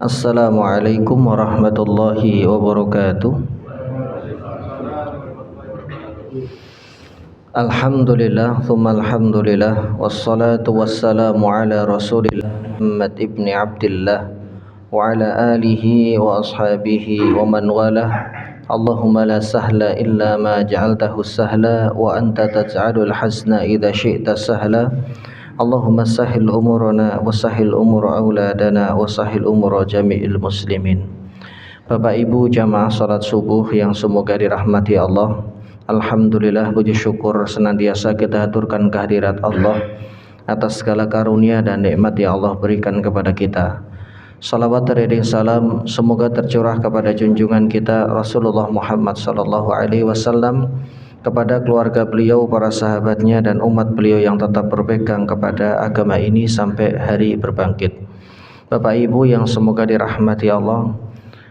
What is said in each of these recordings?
Assalamualaikum warahmatullahi wabarakatuh. Alhamdulillah, thumma alhamdulillah, wassalatu wassalamu ala rasulillah Muhammad ibn Abdillah wa ala alihi wa ashabihi wa man walah. Allahumma la sahla illa ma ja'altahu sahla wa anta taj'alul hazna idha syi'ta sahla. Allahumma sahil umurana wa sahil umur auladana wa sahil umur jami'il muslimin. Bapak Ibu jamaah salat subuh yang semoga dirahmati Allah, alhamdulillah puji syukur senantiasa kita haturkan kehadirat Allah atas segala karunia dan nikmat yang Allah berikan kepada kita. Salawat dan salam semoga tercurah kepada junjungan kita Rasulullah Muhammad sallallahu alaihi wasallam, kepada keluarga beliau, para sahabatnya, dan umat beliau yang tetap berpegang kepada agama ini sampai hari berbangkit. Bapak Ibu yang semoga dirahmati Allah,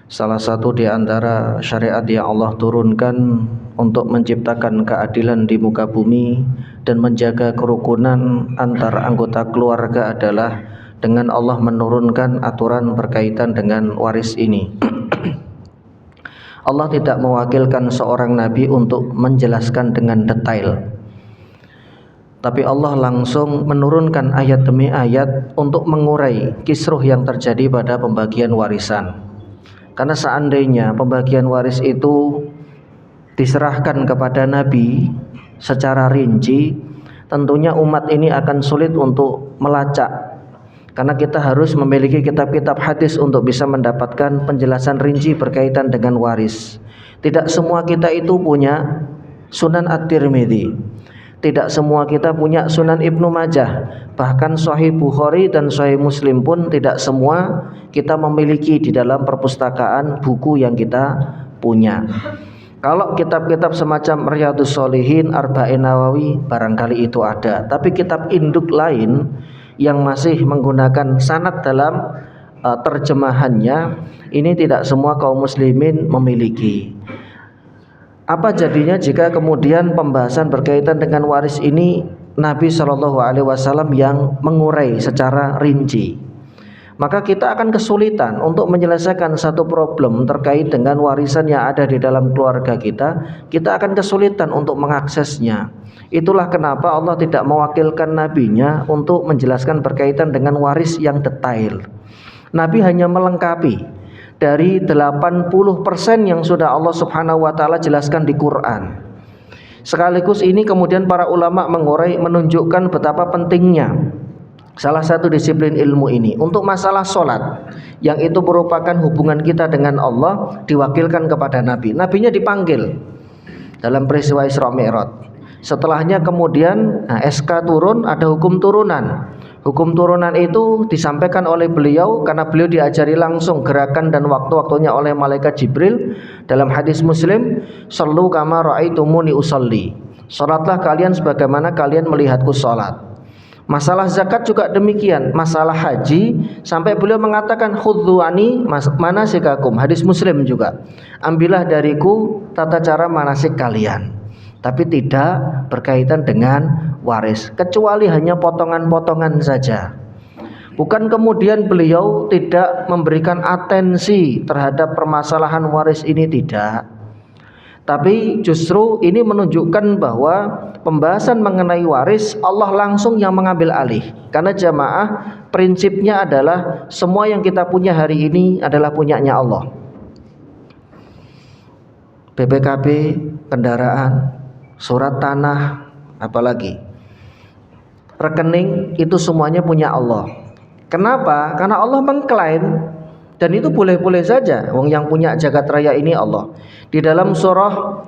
salah satu di antara syariat yang Allah turunkan untuk menciptakan keadilan di muka bumi dan menjaga kerukunan antar anggota keluarga adalah dengan Allah menurunkan aturan berkaitan dengan waris ini. Allah tidak mewakilkan seorang nabi untuk menjelaskan dengan detail, tapi Allah langsung menurunkan ayat demi ayat untuk mengurai kisruh yang terjadi pada pembagian warisan. Karena seandainya pembagian waris itu diserahkan kepada nabi secara rinci, tentunya umat ini akan sulit untuk melacak, karena kita harus memiliki kitab-kitab hadis untuk bisa mendapatkan penjelasan rinci berkaitan dengan waris. Tidak semua kita itu punya Sunan At-Tirmidzi, tidak semua kita punya Sunan Ibnu Majah, bahkan Sahih Bukhari dan Sahih Muslim pun tidak semua kita memiliki di dalam perpustakaan buku yang kita punya. Kalau kitab-kitab semacam Riyadhus Shalihin, Arba'in Nawawi barangkali itu ada, tapi kitab induk lain yang masih menggunakan sanad dalam terjemahannya ini tidak semua kaum muslimin memiliki. Apa jadinya jika kemudian pembahasan berkaitan dengan waris ini Nabi Shallallahu Alaihi Wasallam yang mengurai secara rinci? Maka kita akan kesulitan untuk menyelesaikan satu problem terkait dengan warisan yang ada di dalam keluarga kita. Kita akan kesulitan untuk mengaksesnya. Itulah kenapa Allah tidak mewakilkan nabinya untuk menjelaskan berkaitan dengan waris yang detail. Nabi hanya melengkapi dari 80% yang sudah Allah Subhanahu wa taala jelaskan di Quran. Sekaligus ini kemudian para ulama mengurai, menunjukkan betapa pentingnya salah satu disiplin ilmu ini untuk masalah sholat, yang itu merupakan hubungan kita dengan Allah, diwakilkan kepada Nabi. Nabinya dipanggil dalam peristiwa Isra Mi'raj. Setelahnya kemudian SK turun, ada hukum turunan. Hukum turunan itu disampaikan oleh beliau karena beliau diajari langsung gerakan dan waktu-waktunya oleh malaikat Jibril. Dalam hadis Muslim, "Shallu kama ra'aitumuni usolli." Salatlah kalian sebagaimana kalian melihatku salat. Masalah zakat juga demikian, masalah haji sampai beliau mengatakan khudhu ani manasikakum. Hadis Muslim juga, ambillah dariku tata cara manasik kalian. Tapi tidak berkaitan dengan waris, kecuali hanya potongan-potongan saja. Bukan kemudian beliau tidak memberikan atensi terhadap permasalahan waris ini, tidak. Tapi justru ini menunjukkan bahwa pembahasan mengenai waris Allah langsung yang mengambil alih. Karena jamaah prinsipnya adalah semua yang kita punya hari ini adalah punyanya Allah. BPKB, kendaraan, surat tanah, apalagi rekening, itu semuanya punya Allah. Kenapa? Karena Allah mengklaim, dan itu boleh-boleh saja. Wong yang punya jagat raya ini Allah. Di dalam surah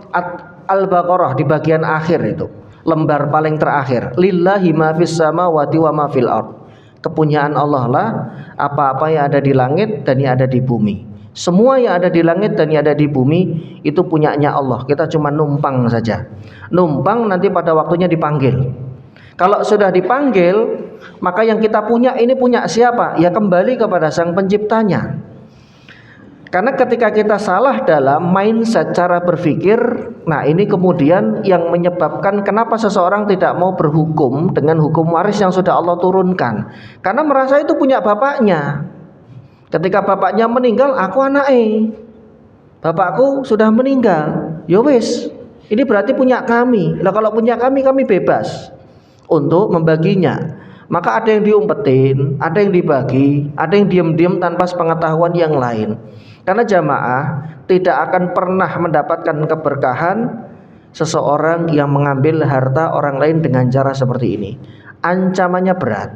Al-Baqarah di bagian akhir itu, lembar paling terakhir, lillahi ma fis samawati wa ma fil ard. Kepunyaan Allah lah apa-apa yang ada di langit dan yang ada di bumi. Semua yang ada di langit dan yang ada di bumi itu punyanya Allah. Kita cuma numpang saja. Numpang, nanti pada waktunya dipanggil. Kalau sudah dipanggil, maka yang kita punya ini punya siapa? Ya kembali kepada Sang Penciptanya. Karena ketika kita salah dalam mindset cara berpikir, nah ini kemudian yang menyebabkan kenapa seseorang tidak mau berhukum dengan hukum waris yang sudah Allah turunkan. Karena merasa itu punya bapaknya. Ketika bapaknya meninggal, aku anaknya. Bapakku sudah meninggal. Ya wis, ini berarti punya kami. Lah kalau punya kami bebas untuk membaginya. Maka ada yang diumpetin, ada yang dibagi, ada yang diam-diam tanpa sepengetahuan yang lain. Karena jamaah tidak akan pernah mendapatkan keberkahan seseorang yang mengambil harta orang lain dengan cara seperti ini. Ancamannya berat.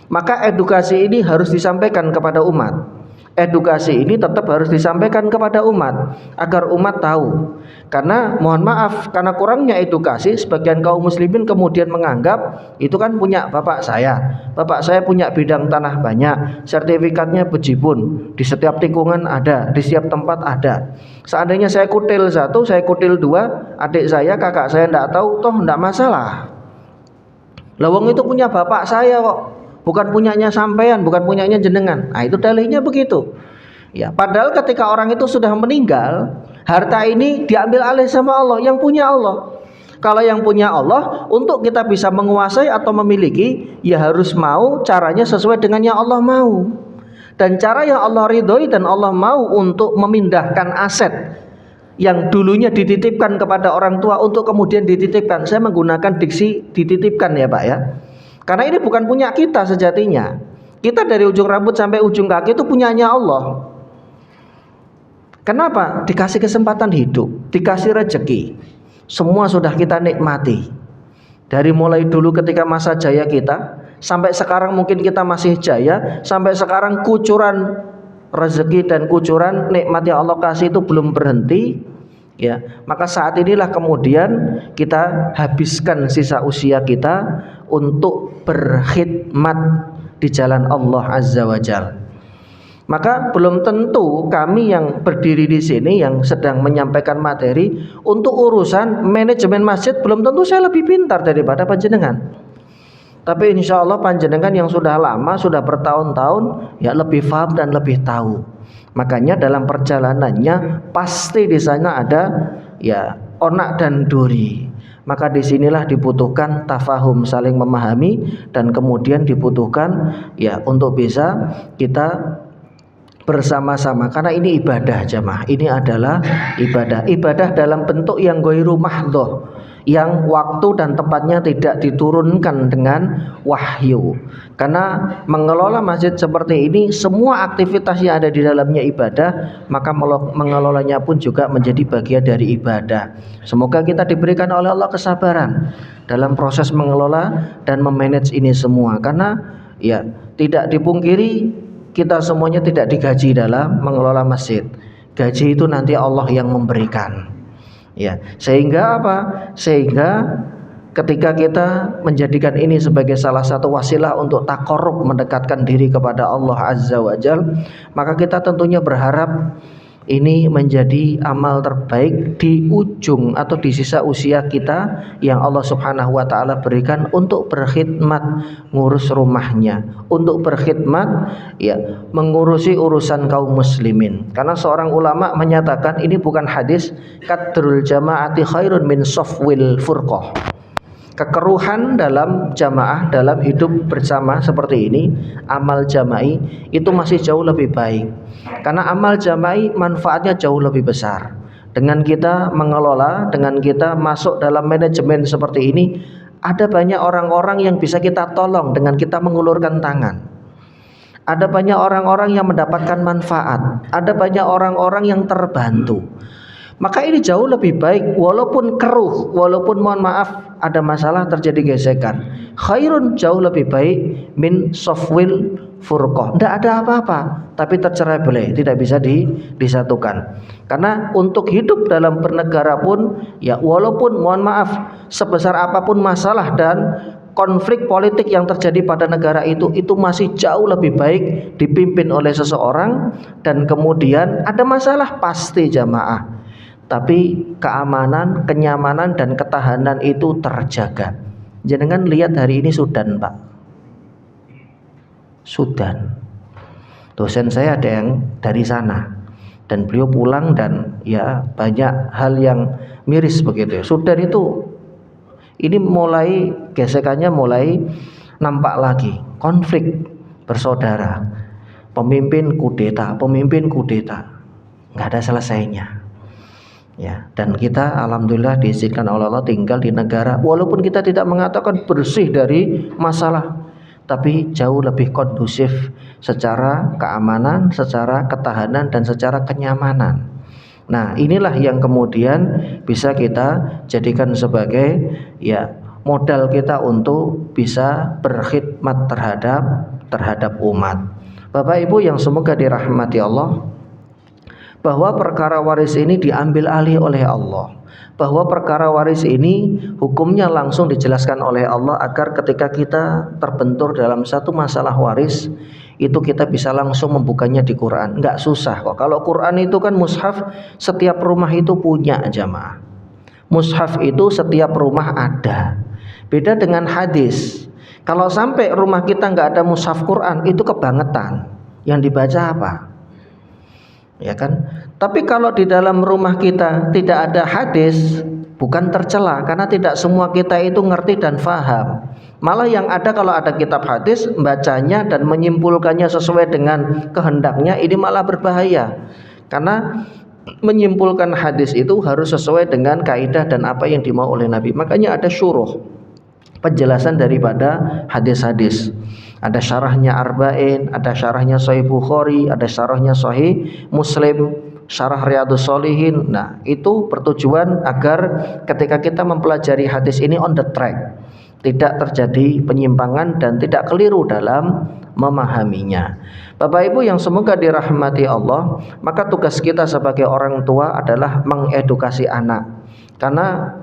Maka edukasi ini harus disampaikan kepada umat. Edukasi ini tetap harus disampaikan kepada umat agar umat tahu. Karena mohon maaf, karena kurangnya edukasi, sebagian kaum muslimin kemudian menganggap itu kan punya bapak saya. Bapak saya punya bidang tanah banyak, sertifikatnya bejibun, di setiap tikungan ada, di setiap tempat ada. Seandainya saya kutil satu, saya kutil dua, adik saya, kakak saya tidak tahu, toh tidak masalah. Lawang itu punya bapak saya kok, bukan punyanya sampean, bukan punyanya jenengan. Nah, itu dalihnya begitu. Ya, padahal ketika orang itu sudah meninggal, harta ini diambil alih sama Allah, yang punya Allah. Kalau yang punya Allah, untuk kita bisa menguasai atau memiliki, ya harus mau caranya sesuai dengan yang Allah mau. Dan cara yang Allah ridhoi dan Allah mau untuk memindahkan aset yang dulunya dititipkan kepada orang tua untuk kemudian dititipkan. Saya menggunakan diksi dititipkan ya Pak ya. Karena ini bukan punya kita sejatinya. Kita dari ujung rambut sampai ujung kaki itu punyanya Allah. Kenapa? Dikasih kesempatan hidup, dikasih rezeki. Semua sudah kita nikmati. Dari mulai dulu ketika masa jaya kita, sampai sekarang mungkin kita masih jaya, sampai sekarang kucuran rezeki dan kucuran nikmat yang Allah kasih itu belum berhenti. Ya, maka saat inilah kemudian kita habiskan sisa usia kita untuk berkhidmat di jalan Allah Azza wa Jalla. Maka belum tentu kami yang berdiri di sini yang sedang menyampaikan materi untuk urusan manajemen masjid, belum tentu saya lebih pintar daripada panjenengan. Tapi insya Allah panjenengan yang sudah lama, sudah bertahun-tahun, ya lebih paham dan lebih tahu. Makanya dalam perjalanannya pasti di sana ada ya onak dan duri. Maka disinilah dibutuhkan tafahum, saling memahami, dan kemudian dibutuhkan ya untuk bisa kita bersama-sama, karena ini ibadah jamaah. Ini adalah ibadah dalam bentuk yang ghairu mahdhah, yang waktu dan tempatnya tidak diturunkan dengan wahyu. Karena mengelola masjid seperti ini, semua aktivitas yang ada di dalamnya ibadah, maka mengelolanya pun juga menjadi bagian dari ibadah. Semoga kita diberikan oleh Allah kesabaran dalam proses mengelola dan memanage ini semua. Karena ya tidak dipungkiri kita semuanya tidak digaji dalam mengelola masjid. Gaji itu nanti Allah yang memberikan. Ya, sehingga apa? Sehingga ketika kita menjadikan ini sebagai salah satu wasilah untuk taqarrub, mendekatkan diri kepada Allah Azza wa Jalla, maka kita tentunya berharap ini menjadi amal terbaik di ujung atau di sisa usia kita yang Allah Subhanahu wa taala berikan untuk berkhidmat ngurus rumahnya, untuk berkhidmat ya mengurusi urusan kaum muslimin. Karena seorang ulama menyatakan ini bukan hadis, qadrul jamaati khairun min safwil furqah. Kekeruhan dalam jamaah, dalam hidup bersama seperti ini, amal jama'i itu masih jauh lebih baik. Karena amal jama'i manfaatnya jauh lebih besar. Dengan kita mengelola, dengan kita masuk dalam manajemen seperti ini, ada banyak orang-orang yang bisa kita tolong dengan kita mengulurkan tangan. Ada banyak orang-orang yang mendapatkan manfaat, ada banyak orang-orang yang terbantu. Maka ini jauh lebih baik, walaupun keruh, walaupun mohon maaf ada masalah, terjadi gesekan. Khairun, jauh lebih baik min safwil furqah. Tidak ada apa-apa, tapi tercerai berai, tidak bisa disatukan. Karena untuk hidup dalam bernegara pun ya walaupun mohon maaf sebesar apapun masalah dan konflik politik yang terjadi pada negara itu masih jauh lebih baik dipimpin oleh seseorang, dan kemudian ada masalah pasti jamaah, tapi keamanan, kenyamanan dan ketahanan itu terjaga. Jangan lihat hari ini Sudan, Pak. Sudan. Dosen saya ada yang dari sana dan beliau pulang dan ya banyak hal yang miris begitu. Sudan itu ini mulai gesekannya mulai nampak lagi, konflik bersaudara. pemimpin kudeta, nggak ada selesainya. Ya, dan kita alhamdulillah diizinkan oleh Allah tinggal di negara walaupun kita tidak mengatakan bersih dari masalah, tapi jauh lebih kondusif secara keamanan, secara ketahanan dan secara kenyamanan. Nah, inilah yang kemudian bisa kita jadikan sebagai ya modal kita untuk bisa berkhidmat terhadap umat. Bapak Ibu yang semoga dirahmati Allah, bahwa perkara waris ini diambil alih oleh Allah, bahwa perkara waris ini hukumnya langsung dijelaskan oleh Allah agar ketika kita terbentur dalam satu masalah waris itu kita bisa langsung membukanya di Quran. Nggak susah kok. Kalau Quran itu kan mushaf setiap rumah itu punya jamaah. Mushaf itu setiap rumah ada. Beda dengan hadis. Kalau sampai rumah kita nggak ada mushaf Quran itu kebangetan. Yang dibaca apa? Ya kan? Tapi kalau di dalam rumah kita tidak ada hadis, bukan tercela karena tidak semua kita itu ngerti dan faham. Malah yang ada kalau ada kitab hadis, bacanya dan menyimpulkannya sesuai dengan kehendaknya, ini malah berbahaya. Karena menyimpulkan hadis itu harus sesuai dengan kaidah dan apa yang dimau oleh Nabi. Makanya ada syuruh, penjelasan daripada hadis-hadis. Ada syarahnya Arba'in, ada syarahnya Sahih Bukhari, ada syarahnya Sahih Muslim, syarah Riyadhus Shalihin. Nah, itu bertujuan agar ketika kita mempelajari hadis ini on the track, tidak terjadi penyimpangan dan tidak keliru dalam memahaminya. Bapak Ibu yang semoga dirahmati Allah, maka tugas kita sebagai orang tua adalah mengedukasi anak. Karena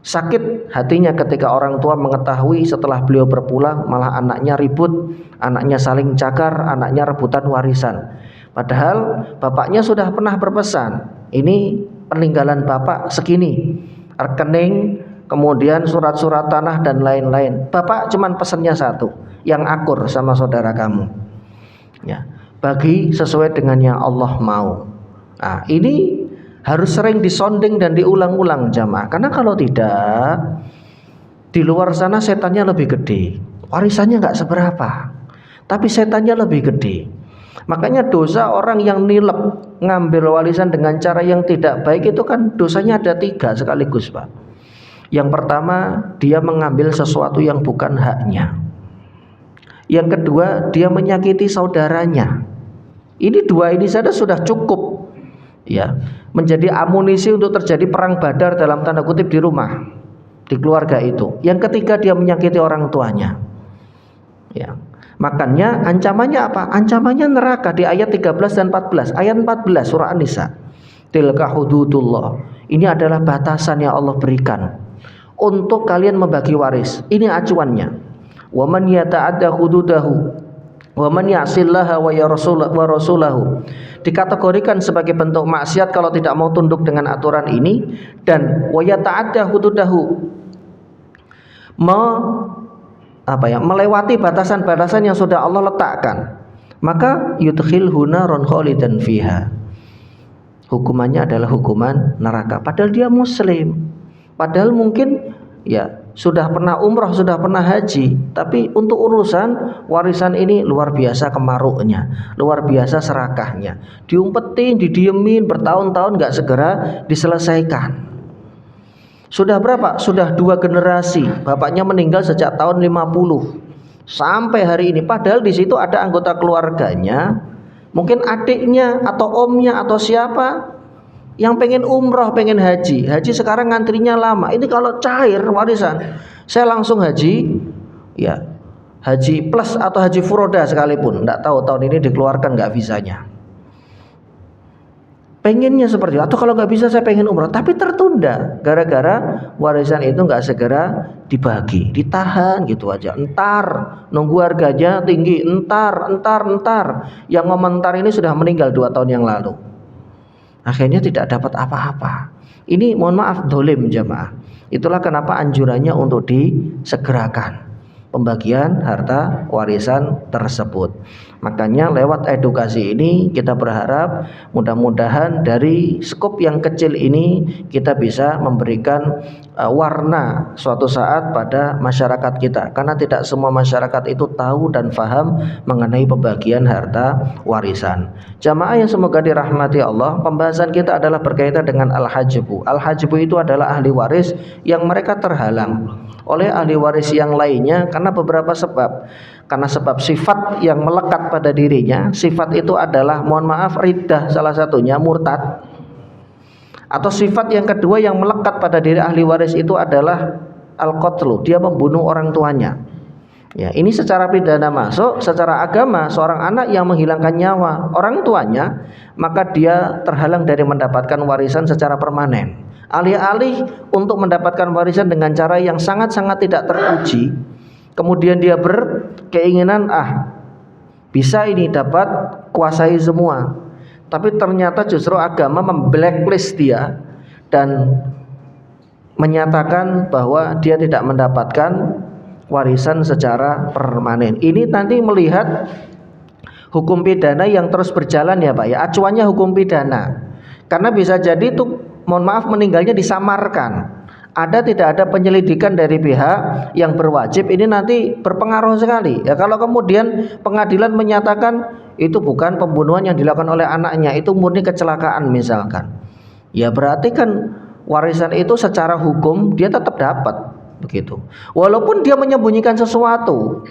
sakit hatinya ketika orang tua mengetahui setelah beliau berpulang malah anaknya ribut, anaknya saling cakar, anaknya rebutan warisan. Padahal bapaknya sudah pernah berpesan, ini peninggalan bapak segini, rekening, kemudian surat-surat tanah dan lain-lain. Bapak cuman pesannya satu, yang akur sama saudara kamu. Ya, bagi sesuai dengan yang Allah mau. Nah, ini harus sering disonding dan diulang-ulang jamaah. Karena kalau tidak, di luar sana setannya lebih gede. Warisannya nggak seberapa, tapi setannya lebih gede. Makanya dosa orang yang nilep ngambil warisan dengan cara yang tidak baik itu kan dosanya ada 3 sekaligus, Pak. Yang pertama, dia mengambil sesuatu yang bukan haknya. Yang kedua, dia menyakiti saudaranya. Ini 2 ini saja sudah cukup ya menjadi amunisi untuk terjadi perang Badar dalam tanda kutip di rumah, di keluarga itu. Yang ketiga, dia menyakiti orang tuanya. Ya. Makanya ancamannya apa? Ancamannya neraka di ayat 13 dan 14. Ayat 14 surah An-Nisa. Tilka hududullah. Ini adalah batasan yang Allah berikan untuk kalian membagi waris. Ini acuannya. Wa man yata'adda hududahu wa man ya'sillaha wa rasulahu, dikategorikan sebagai bentuk maksiat kalau tidak mau tunduk dengan aturan ini. Dan wa yata'adda hududahu, melewati batasan-batasan yang sudah Allah letakkan, maka yudkhilhu naron khalidan fiha, hukumannya adalah hukuman neraka. Padahal dia muslim, padahal mungkin ya sudah pernah umrah, sudah pernah haji, tapi untuk urusan warisan ini luar biasa kemaruknya, luar biasa serakahnya, diumpetin, didiemin bertahun-tahun nggak segera diselesaikan. Sudah berapa? Sudah 2 generasi. Bapaknya meninggal sejak tahun 50 sampai hari ini. Padahal di situ ada anggota keluarganya, mungkin adiknya atau omnya atau siapa yang pengen umroh, pengen haji. Haji sekarang ngantrinya lama. Ini kalau cair warisan, saya langsung haji, ya haji plus atau haji furoda sekalipun. Nggak tahu tahun ini dikeluarkan nggak visanya. Pengennya seperti itu. Atau kalau nggak bisa saya pengen umroh, tapi tertunda gara-gara warisan itu nggak segera dibagi, ditahan gitu aja. Entar nunggu harganya tinggi, entar. Yang komentar ini sudah meninggal 2 tahun yang lalu. Akhirnya tidak dapat apa-apa. Ini mohon maaf dolim jamaah. Itulah kenapa anjurannya untuk disegerakan. pembagian harta warisan tersebut. Makanya lewat edukasi ini kita berharap mudah-mudahan dari skop yang kecil ini kita bisa memberikan warna suatu saat pada masyarakat kita, karena tidak semua masyarakat itu tahu dan faham mengenai pembagian harta warisan. Jamaah yang semoga dirahmati Allah, pembahasan kita adalah berkaitan dengan al-hajbu. Al-hajbu itu adalah ahli waris yang mereka terhalang oleh ahli waris yang lainnya karena beberapa sebab. Karena sebab sifat yang melekat pada dirinya, sifat itu adalah, mohon maaf, riddah salah satunya, murtad. Atau sifat yang kedua yang melekat pada diri ahli waris itu adalah al-qatlu, dia membunuh orang tuanya. Ya, ini secara pidana masuk, secara agama seorang anak yang menghilangkan nyawa orang tuanya, maka dia terhalang dari mendapatkan warisan secara permanen. Alih-alih untuk mendapatkan warisan dengan cara yang sangat-sangat tidak terpuji, kemudian dia berkeinginan bisa ini dapat kuasai semua, tapi ternyata justru agama memblacklist dia dan menyatakan bahwa dia tidak mendapatkan warisan secara permanen. Ini nanti melihat hukum pidana yang terus berjalan ya Pak ya, acuannya hukum pidana. Karena bisa jadi itu, mohon maaf, meninggalnya disamarkan. Tidak ada penyelidikan dari pihak yang berwajib, ini nanti berpengaruh sekali. Ya, kalau kemudian pengadilan menyatakan itu bukan pembunuhan yang dilakukan oleh anaknya, itu murni kecelakaan misalkan, ya berarti kan warisan itu secara hukum dia tetap dapat begitu. Walaupun dia menyembunyikan sesuatu,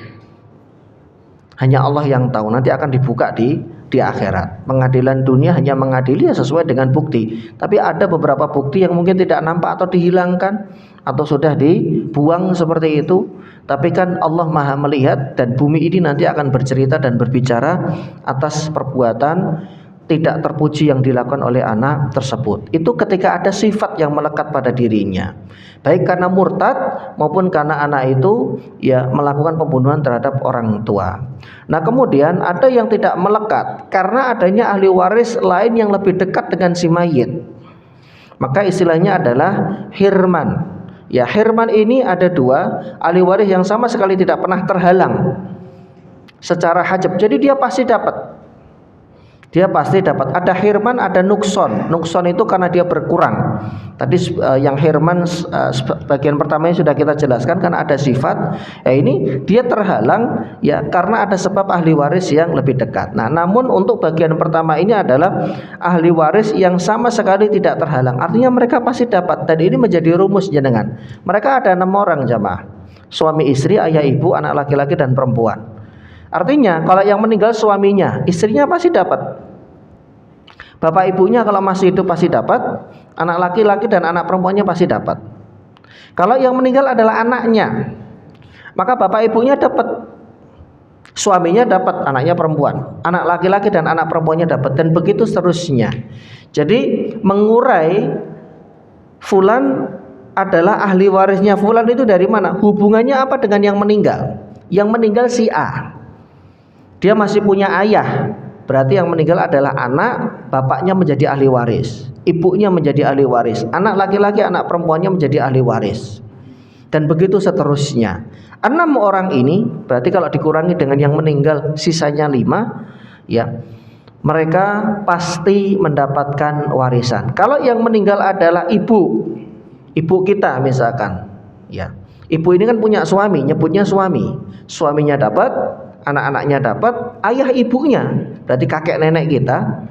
hanya Allah yang tahu, nanti akan dibuka di akhirat. Pengadilan dunia hanya mengadili sesuai dengan bukti, tapi ada beberapa bukti yang mungkin tidak nampak atau dihilangkan atau sudah dibuang seperti itu. Tapi kan Allah Maha melihat, dan bumi ini nanti akan bercerita dan berbicara atas perbuatan tidak terpuji yang dilakukan oleh anak tersebut. Itu ketika ada sifat yang melekat pada dirinya, baik karena murtad maupun karena anak itu ya melakukan pembunuhan terhadap orang tua. Nah, kemudian ada yang tidak melekat karena adanya ahli waris lain yang lebih dekat dengan si mayit. Maka istilahnya adalah hirman. Ya, hirman ini ada dua, ahli waris yang sama sekali tidak pernah terhalang secara hajab. Jadi dia pasti dapat. Ada hirman, ada nukson. Nukson itu karena dia berkurang. Tadi yang hirman bagian pertamanya sudah kita jelaskan, karena ada sifat. Ya, ini dia terhalang ya karena ada sebab ahli waris yang lebih dekat. Nah, namun untuk bagian pertama ini adalah ahli waris yang sama sekali tidak terhalang. Artinya mereka pasti dapat, dan ini menjadi rumus jenengan. Mereka ada 6 orang jamaah. Suami istri, ayah ibu, anak laki-laki dan perempuan. Artinya kalau yang meninggal suaminya, istrinya pasti dapat. Bapak ibunya kalau masih hidup pasti dapat, anak laki-laki dan anak perempuannya pasti dapat. Kalau yang meninggal adalah anaknya, maka bapak ibunya dapat, suaminya dapat, anaknya perempuan, anak laki-laki dan anak perempuannya dapat, dan begitu seterusnya. Jadi mengurai fulan adalah ahli warisnya fulan itu dari mana? Hubungannya apa dengan yang meninggal? Yang meninggal si A, dia masih punya ayah, berarti yang meninggal adalah anak, bapaknya menjadi ahli waris, ibunya menjadi ahli waris, anak laki-laki, anak perempuannya menjadi ahli waris, dan begitu seterusnya. 6 orang ini berarti kalau dikurangi dengan yang meninggal sisanya 5, ya mereka pasti mendapatkan warisan. Kalau yang meninggal adalah ibu kita misalkan, ya ibu ini kan punya suami, nyebutnya suaminya dapat, anak-anaknya dapat, ayah ibunya berarti kakek nenek kita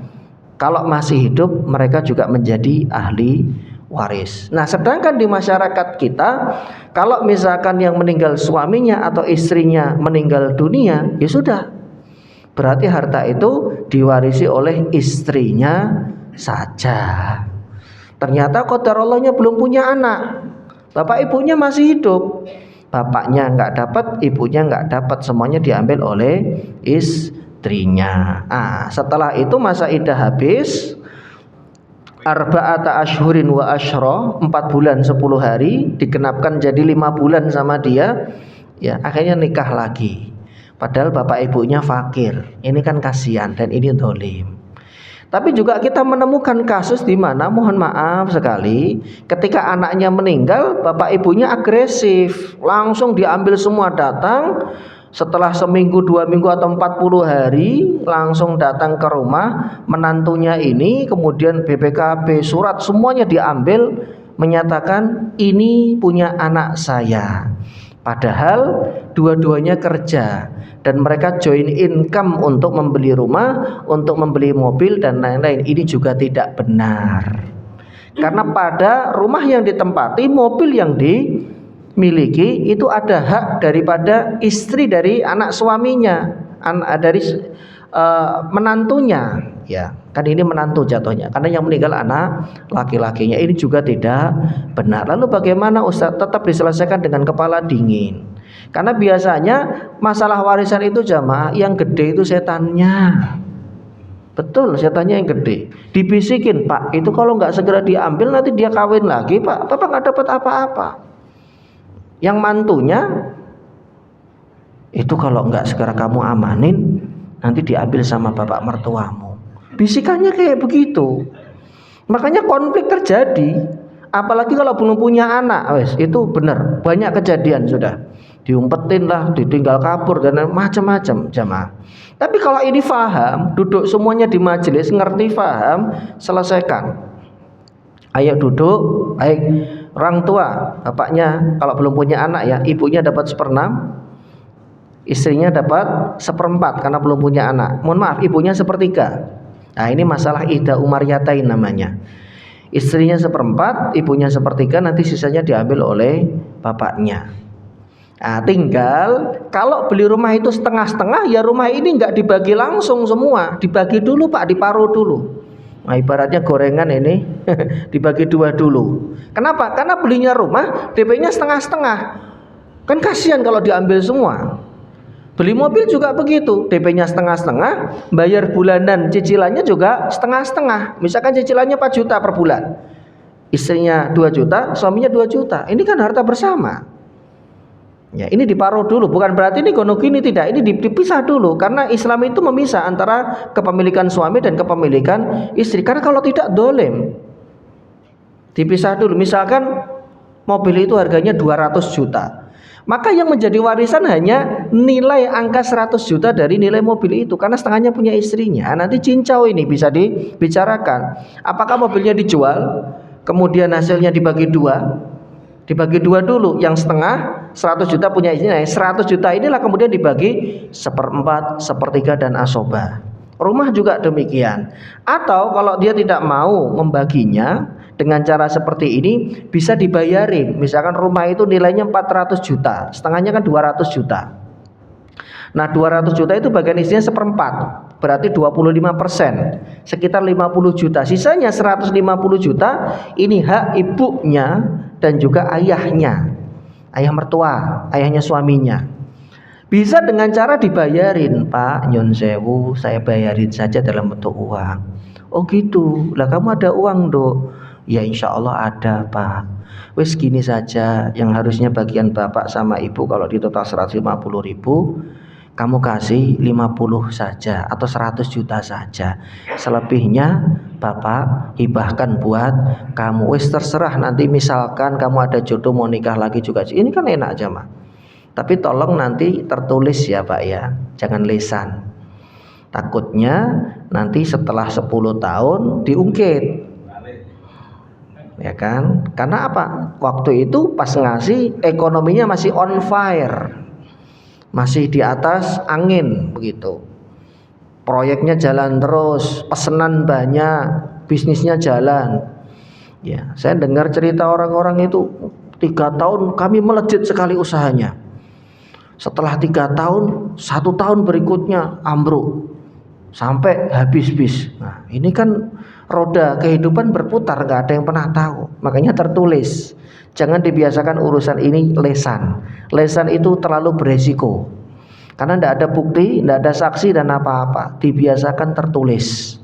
kalau masih hidup mereka juga menjadi ahli waris. Nah, sedangkan di masyarakat kita kalau misalkan yang meninggal suaminya atau istrinya meninggal dunia, ya sudah, berarti harta itu diwarisi oleh istrinya saja. Ternyata qadarallahnya belum punya anak, bapak ibunya masih hidup, bapaknya nggak dapat, ibunya nggak dapat, semuanya diambil oleh istrinya. Setelah itu masa iddah habis, arba'ata ashhurin wa asyra, 4 bulan 10 hari digenapkan jadi 5 bulan sama dia, ya akhirnya nikah lagi. Padahal bapak ibunya fakir, ini kan kasihan dan ini dolim. Tapi juga kita menemukan kasus di mana mohon maaf sekali, ketika anaknya meninggal, bapak ibunya agresif, langsung diambil semua, datang setelah seminggu, 2 minggu atau 40 hari langsung datang ke rumah menantunya ini, kemudian BPKB, surat, semuanya diambil, menyatakan ini punya anak saya. Padahal dua-duanya kerja dan mereka join income untuk membeli rumah, untuk membeli mobil dan lain-lain. Ini juga tidak benar. Karena pada rumah yang ditempati, mobil yang dimiliki itu ada hak daripada istri dari anak suaminya, dari menantunya, ya. Kan ini menantu jatuhnya, karena yang meninggal anak laki-lakinya. Ini juga tidak benar. Lalu bagaimana Ustaz? Tetap diselesaikan dengan kepala dingin. Karena biasanya masalah warisan itu jamaah yang gede itu setannya. Betul, setannya yang gede. Dibisikin, Pak, itu kalau nggak segera diambil nanti dia kawin lagi, Pak. Bapak nggak dapat apa-apa. Yang mantunya itu kalau nggak segera kamu amanin, nanti diambil sama bapak mertuamu. Bisikannya kayak begitu. Makanya konflik terjadi. Apalagi kalau belum punya anak, itu benar. Banyak kejadian sudah. Diumpetin lah, ditinggal kabur dan macam-macam jamaah. Tapi kalau ini faham, duduk semuanya di majelis, ngerti, faham, selesaikan. Ayo duduk, baik orang tua, bapaknya kalau belum punya anak ya, ibunya dapat 1/6, istrinya dapat 1/4 karena belum punya anak. Mohon maaf, ibunya 1/3. Nah, ini masalah ida umaryatain namanya. Istrinya 1/4, ibunya 1/3, nanti sisanya diambil oleh bapaknya. Nah, tinggal kalau beli rumah itu setengah-setengah, ya rumah ini nggak dibagi langsung semua, dibagi dulu Pak, diparuh dulu. Nah, ibaratnya gorengan ini dibagi 2 dulu. Kenapa? Karena belinya rumah DP-nya setengah-setengah. Kan kasihan kalau diambil semua. Beli mobil juga begitu, DP-nya setengah-setengah, bayar bulanan cicilannya juga setengah-setengah. Misalkan cicilannya 4 juta per bulan, istrinya 2 juta, suaminya 2 juta. Ini kan harta bersama. Ya, ini diparuh dulu, bukan berarti ini gono gini, tidak. Ini dipisah dulu, karena Islam itu memisah antara kepemilikan suami dan kepemilikan istri. Karena kalau tidak dolim, dipisah dulu. Misalkan mobil itu harganya 200 juta. Maka yang menjadi warisan hanya nilai angka 100 juta dari nilai mobil itu, karena setengahnya punya istrinya. Nanti cincau ini bisa dibicarakan. Apakah mobilnya dijual, kemudian hasilnya dibagi dua? Dibagi dua dulu, yang setengah 100 juta punya istrinya, 100 juta inilah kemudian dibagi 1/4, 1/3 dan asoba. Rumah juga demikian. Atau kalau dia tidak mau membaginya, dengan cara seperti ini bisa dibayarin. Misalkan rumah itu nilainya 400 juta, setengahnya kan 200 juta. Nah, 200 juta itu bagian istrinya 1/4, berarti 25%, sekitar 50 juta. Sisanya 150 juta ini hak ibunya dan juga ayahnya, ayah mertua, ayahnya suaminya. Bisa dengan cara dibayarin, Pak, nyun sewu, saya bayarin saja dalam bentuk uang. Oh gitu, lah kamu ada uang Dok? Ya insya Allah ada Pak. Wes gini saja, yang harusnya bagian bapak sama ibu kalau di total 150.000, kamu kasih 50 saja atau 100 juta saja. Selebihnya bapak hibahkan buat kamu. Wes terserah, nanti misalkan kamu ada jodoh mau nikah lagi juga. Ini kan enak aja Mak. Tapi tolong nanti tertulis ya Pak ya, jangan lisan. Takutnya nanti setelah 10 tahun diungkit. Ya kan? Karena apa? Waktu itu pas ngasih ekonominya masih on fire, masih di atas angin begitu. Proyeknya jalan terus, pesanan banyak, bisnisnya jalan. Ya, saya dengar cerita orang-orang itu 3 tahun kami melejit sekali usahanya. Setelah 3 tahun, 1 tahun berikutnya ambruk sampai habis-bis. Nah, ini kan roda kehidupan berputar, nggak ada yang pernah tahu. Makanya tertulis. Jangan dibiasakan urusan ini lesan. Lesan itu terlalu beresiko. Karena tidak ada bukti, tidak ada saksi dan apa-apa. Dibiasakan tertulis.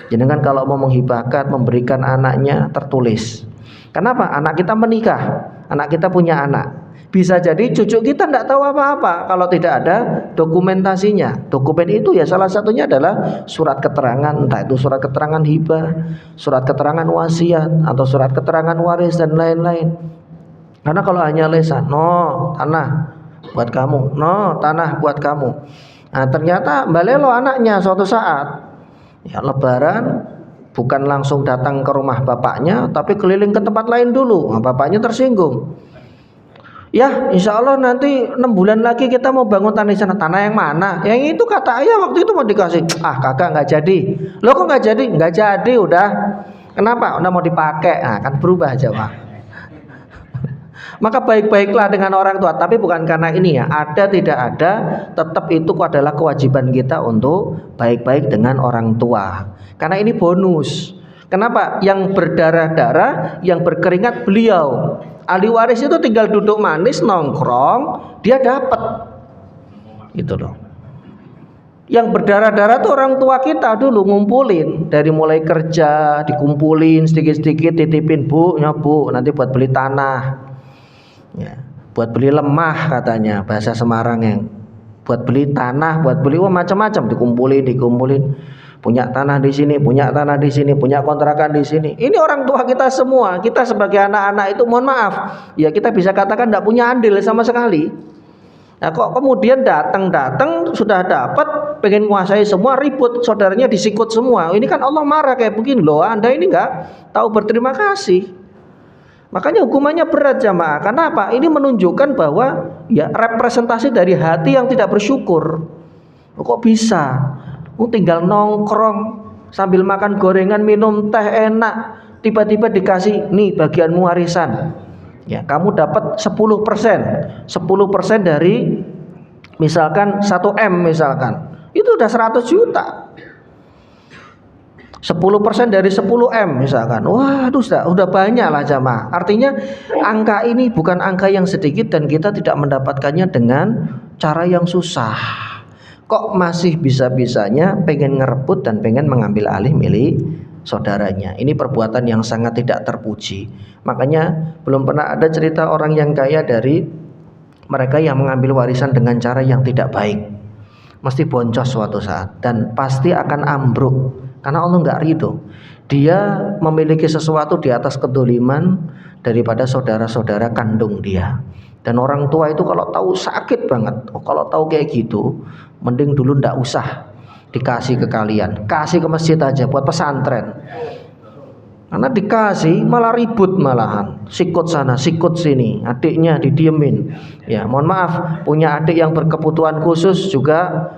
Jadi kan kalau mau menghibahkan, memberikan anaknya tertulis. Kenapa? Anak kita menikah, anak kita punya anak. Bisa jadi cucu kita tidak tahu apa-apa kalau tidak ada dokumentasinya. Dokumen itu ya salah satunya adalah surat keterangan, entah itu surat keterangan hibah, surat keterangan wasiat, atau surat keterangan waris dan lain-lain. Karena kalau hanya lisan, no tanah buat kamu, no tanah buat kamu. Nah ternyata balelo anaknya suatu saat ya lebaran bukan langsung datang ke rumah bapaknya, tapi keliling ke tempat lain dulu. Nah, bapaknya tersinggung. Ya, insya Allah nanti 6 bulan lagi kita mau bangun tanah di sana. Tanah yang mana? Yang itu kata ayah waktu itu mau dikasih. Ah kakak nggak jadi. Loh kok nggak jadi? Nggak jadi udah. Kenapa? Udah mau dipakai. Nah kan berubah aja Pak. Maka baik-baiklah dengan orang tua. Tapi bukan karena ini ya. Ada tidak ada, tetap itu adalah kewajiban kita untuk baik-baik dengan orang tua. Karena ini bonus. Kenapa? Yang berdarah-darah, yang berkeringat beliau. Ahli waris itu tinggal duduk manis nongkrong, dia dapat. Gitu loh. Yang berdarah-darah tuh orang tua kita dulu ngumpulin dari mulai kerja, dikumpulin sedikit-sedikit titipin bu, nanti buat beli tanah. Ya, buat beli lemah katanya bahasa Semarang yang. Buat beli tanah, buat beli macam-macam dikumpulin. Punya tanah di sini, punya tanah di sini, punya kontrakan di sini. Ini orang tua kita semua. Kita sebagai anak-anak itu mohon maaf, ya kita bisa katakan tidak punya andil sama sekali. Nah kok kemudian datang sudah dapat, pengen menguasai semua, ribut, saudaranya disikut semua. Ini kan Allah marah kayak begini loh. Anda ini nggak tahu berterima kasih. Makanya hukumannya berat jamaah. Karena apa? Ini menunjukkan bahwa ya representasi dari hati yang tidak bersyukur. Kok bisa? Tinggal nongkrong sambil makan gorengan, minum teh enak, tiba-tiba dikasih nih bagianmu warisan. Ya, kamu dapat 10%. 10% dari misalkan 1 M misalkan. Itu udah 100 juta. 10% dari 10 M misalkan. Waduh, udah banyak lah jamaah. Artinya angka ini bukan angka yang sedikit dan kita tidak mendapatkannya dengan cara yang susah. Kok masih bisa-bisanya pengen ngerebut dan pengen mengambil alih milik saudaranya. Ini perbuatan yang sangat tidak terpuji. Makanya belum pernah ada cerita orang yang kaya dari mereka yang mengambil warisan dengan cara yang tidak baik. Mesti boncos suatu saat dan pasti akan ambruk karena Allah nggak ridho. Dia memiliki sesuatu di atas kedoliman daripada saudara-saudara kandung dia. Dan orang tua itu kalau tahu sakit banget. Kalau tahu kayak gitu, mending dulu ndak usah dikasih ke kalian, kasih ke masjid aja buat pesantren. Karena dikasih malah ribut malahan, sikut sana, sikut sini, adiknya didiemin. Ya mohon maaf, punya adik yang berkebutuhan khusus juga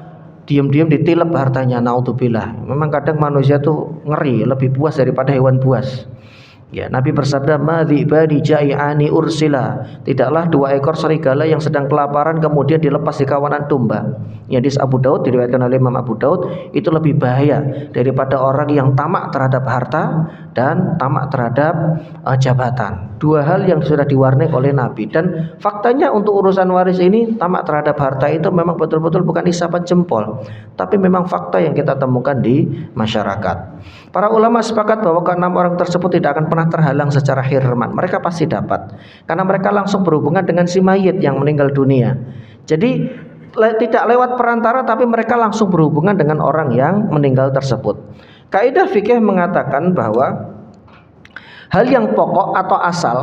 diam-diam ditilep hartanya. Naudzubillah. Memang kadang manusia tuh ngeri, lebih buas daripada hewan buas. Ya, Nabi bersabda, "Madhibani jai'ani ursila." Tidaklah 2 ekor serigala yang sedang kelaparan kemudian dilepas di kawanan domba. Hadis Abu Daud diriwayatkan oleh Imam Abu Daud, itu lebih bahaya daripada orang yang tamak terhadap harta dan tamak terhadap jabatan. 2 hal yang sudah diwarnai oleh Nabi. Dan faktanya untuk urusan waris ini, tamak terhadap harta itu memang betul-betul bukan isapan jempol, tapi memang fakta yang kita temukan di masyarakat. Para ulama sepakat bahwa ke-6 orang tersebut tidak akan pernah terhalang secara hirman. Mereka pasti dapat, karena mereka langsung berhubungan dengan si mayit yang meninggal dunia. Jadi tidak lewat perantara, tapi mereka langsung berhubungan dengan orang yang meninggal tersebut. Kaidah fikih mengatakan bahwa hal yang pokok atau asal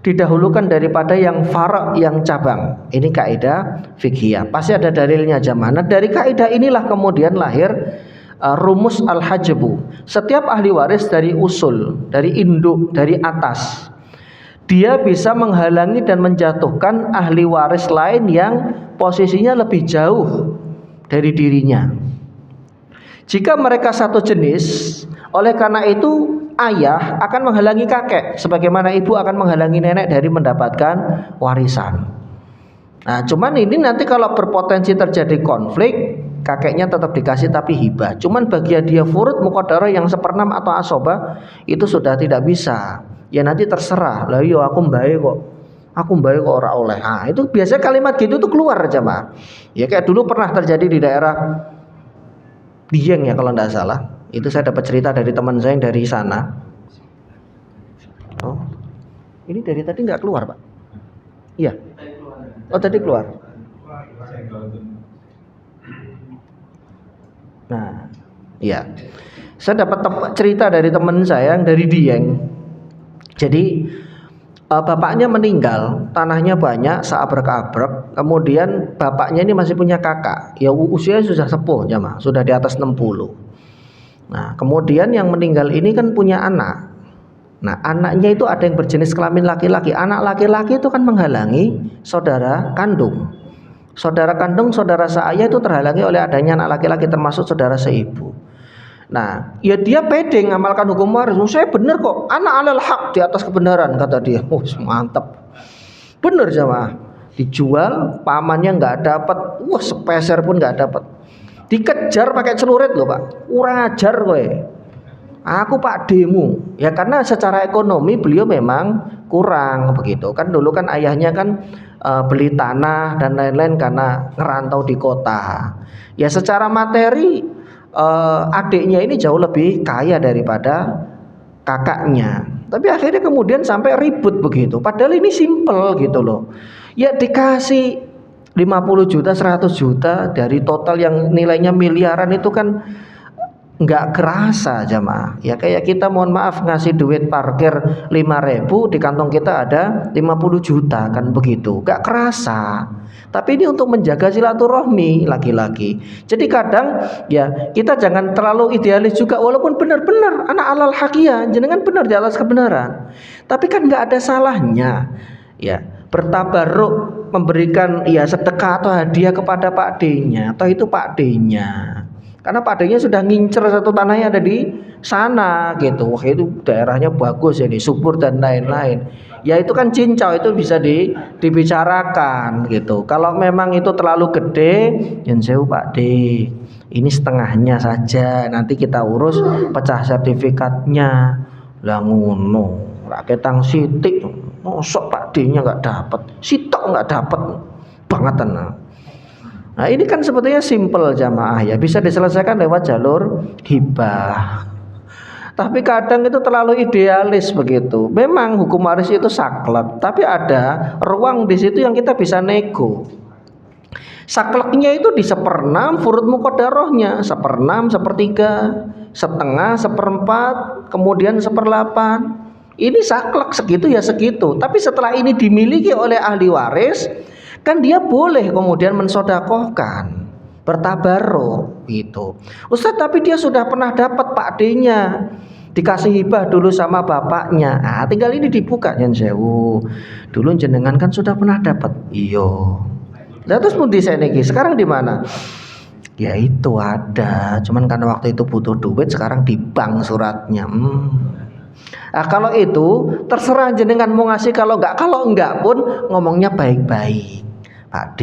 didahulukan daripada yang far', yang cabang. Ini kaidah fikih. Pasti ada dalilnya jamaah. Nah, dari kaidah inilah kemudian lahir rumus al-hajbu. Setiap ahli waris dari usul, dari induk, dari atas, dia bisa menghalangi dan menjatuhkan ahli waris lain yang posisinya lebih jauh dari dirinya. Jika mereka satu jenis, oleh karena itu ayah akan menghalangi kakek, sebagaimana ibu akan menghalangi nenek dari mendapatkan warisan. Nah, cuman ini nanti kalau berpotensi terjadi konflik, kakeknya tetap dikasih tapi hibah. Cuman bagian dia furud muqaddarah yang 1/6 atau asobah itu sudah tidak bisa. Ya nanti terserah. Lah yo aku mbae kok. Aku mbae kok ora oleh. Nah, itu biasanya kalimat gitu tuh keluar aja, Mas. Ya kayak dulu pernah terjadi di daerah Dieng ya kalau tidak salah. Itu saya dapat cerita dari teman saya yang dari sana. Oh. Ini dari tadi nggak keluar, Pak. Iya. Oh tadi keluar. Nah, iya. Saya dapat cerita dari teman saya yang dari Dieng. Jadi bapaknya meninggal, tanahnya banyak, seabrek-abrek. Kemudian bapaknya ini masih punya kakak, ya usianya sudah sepuh jamaah, sudah di atas 60. Nah, kemudian yang meninggal ini kan punya anak. Nah, anaknya itu ada yang berjenis kelamin laki-laki. Anak laki-laki itu kan menghalangi saudara kandung. Saudara kandung, saudara seayah itu terhalangi oleh adanya anak laki-laki termasuk saudara seibu. Nah, ya dia pede ngamalkan hukum waris. Oh, saya benar kok, anak alal hak, di atas kebenaran, kata dia. Oh, mantap. Bener jamaah. Dijual, pamannya nggak dapat, wah sepeser pun nggak dapat. Dikejar pakai celurit loh pak, kurang ajar gue. Aku pak demo, ya karena secara ekonomi beliau memang kurang begitu. Kan dulu kan ayahnya kan beli tanah dan lain-lain karena ngerantau di kota. Ya secara materi adiknya ini jauh lebih kaya daripada kakaknya. Tapi akhirnya kemudian sampai ribut begitu. Padahal ini simple gitu loh. Ya dikasih 50 juta, 100 juta dari total yang nilainya miliaran itu kan nggak kerasa jamaah. Ya kayak kita mohon maaf ngasih duit parkir 5.000, di kantong kita ada 50 juta kan begitu. Nggak kerasa. Tapi ini untuk menjaga silaturahmi laki-laki. Jadi kadang ya kita jangan terlalu idealis juga, walaupun benar-benar anak alal hakia, jenengan benar di atas kebenaran. Tapi kan nggak ada salahnya ya bertabaruk memberikan ya sedekah atau hadiah kepada Pak D-nya atau itu Pak D-nya. Karena Pak D-nya sudah ngincer satu tanahnya ada di sana gitu. Wah itu daerahnya bagus ya, subur dan lain-lain. Ya itu kan cincau, itu bisa dibicarakan gitu. Kalau memang itu terlalu gede, yen sewu Pak D, ini setengahnya saja, nanti kita urus pecah sertifikatnya. Lah ngono, raketang sitik, mosok Pak D-nya nggak dapat, sitok nggak dapat, bangetan. Nah ini kan sebetulnya simple jamaah ya, bisa diselesaikan lewat jalur hibah. Tapi kadang itu terlalu idealis begitu. Memang hukum waris itu saklek, tapi ada ruang di situ yang kita bisa nego. Sakleknya itu di 1/6, furud muqaddarahnya 1/6, 1/3, setengah, 1/4, kemudian 1/8. Ini saklek segitu ya segitu. Tapi setelah ini dimiliki oleh ahli waris, kan dia boleh kemudian mensodakohkan, bertabaruk gitu. Ustaz, tapi dia sudah pernah dapat Pak D-nya, dikasih hibah dulu sama bapaknya. Ah, tinggal ini dibuka yen sewu. Dulu jenengan kan sudah pernah dapat. Iyo. Lah terus pundi seniki? Sekarang di mana? Ya itu ada, cuman karena waktu itu butuh duit, sekarang di bank suratnya. Nah, kalau itu terserah jenengan mau ngasih, kalau enggak pun ngomongnya baik-baik. Pak D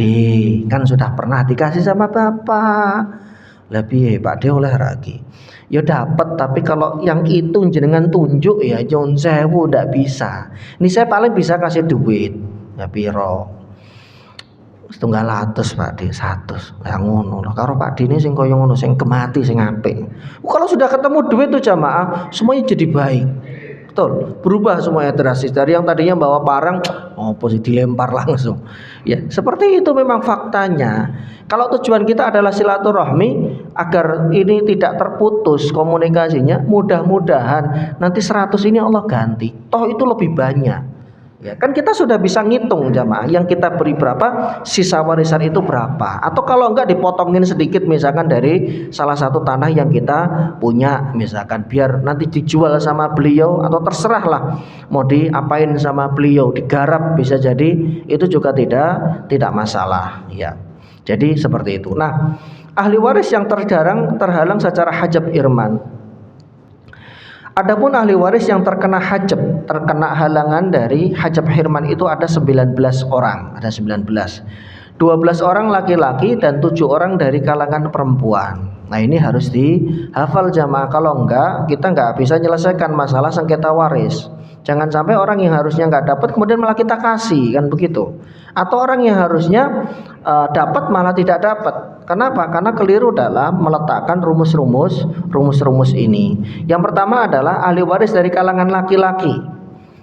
kan sudah pernah dikasih sama bapak, lebih Pak D oleh lagi. Ya dapat, tapi kalau yang itu jenengan tunjuk ya John sewu ndak bisa. Ini saya paling bisa kasih duit ya piro 700 Pak D, 100 ya ngono lah. Karo Pak D ini sing koyo ngono, sing kemati, sing apik. Kalau sudah ketemu duit tuh jamaah semuanya jadi baik. Betul, berubah semuanya drastis. Dari yang tadinya bawa barang, posisi dilempar langsung. Ya, seperti itu memang faktanya. Kalau tujuan kita adalah silaturahmi agar ini tidak terputus komunikasinya, mudah-mudahan nanti 100 ini Allah ganti. Toh itu lebih banyak. Ya, kan kita sudah bisa ngitung jamaah, yang kita beri berapa, sisa warisan itu berapa. Atau kalau enggak dipotongin sedikit misalkan dari salah satu tanah yang kita punya, misalkan biar nanti dijual sama beliau atau terserah lah mau diapain sama beliau, digarap bisa jadi, itu juga tidak masalah ya. Jadi seperti itu. Nah, ahli waris yang terhalang secara hajab irman. Adapun ahli waris yang terkena halangan dari hajab hirman itu ada 19 orang, ada 19. 12 orang laki-laki dan 7 orang dari kalangan perempuan. Nah ini harus dihafal jamaah, kalau enggak kita enggak bisa menyelesaikan masalah sengketa waris. Jangan sampai orang yang harusnya enggak dapat kemudian malah kita kasih, kan begitu. Atau orang yang harusnya dapat malah tidak dapat. Kenapa? Karena keliru dalam meletakkan rumus-rumus ini. Yang pertama adalah ahli waris dari kalangan laki-laki.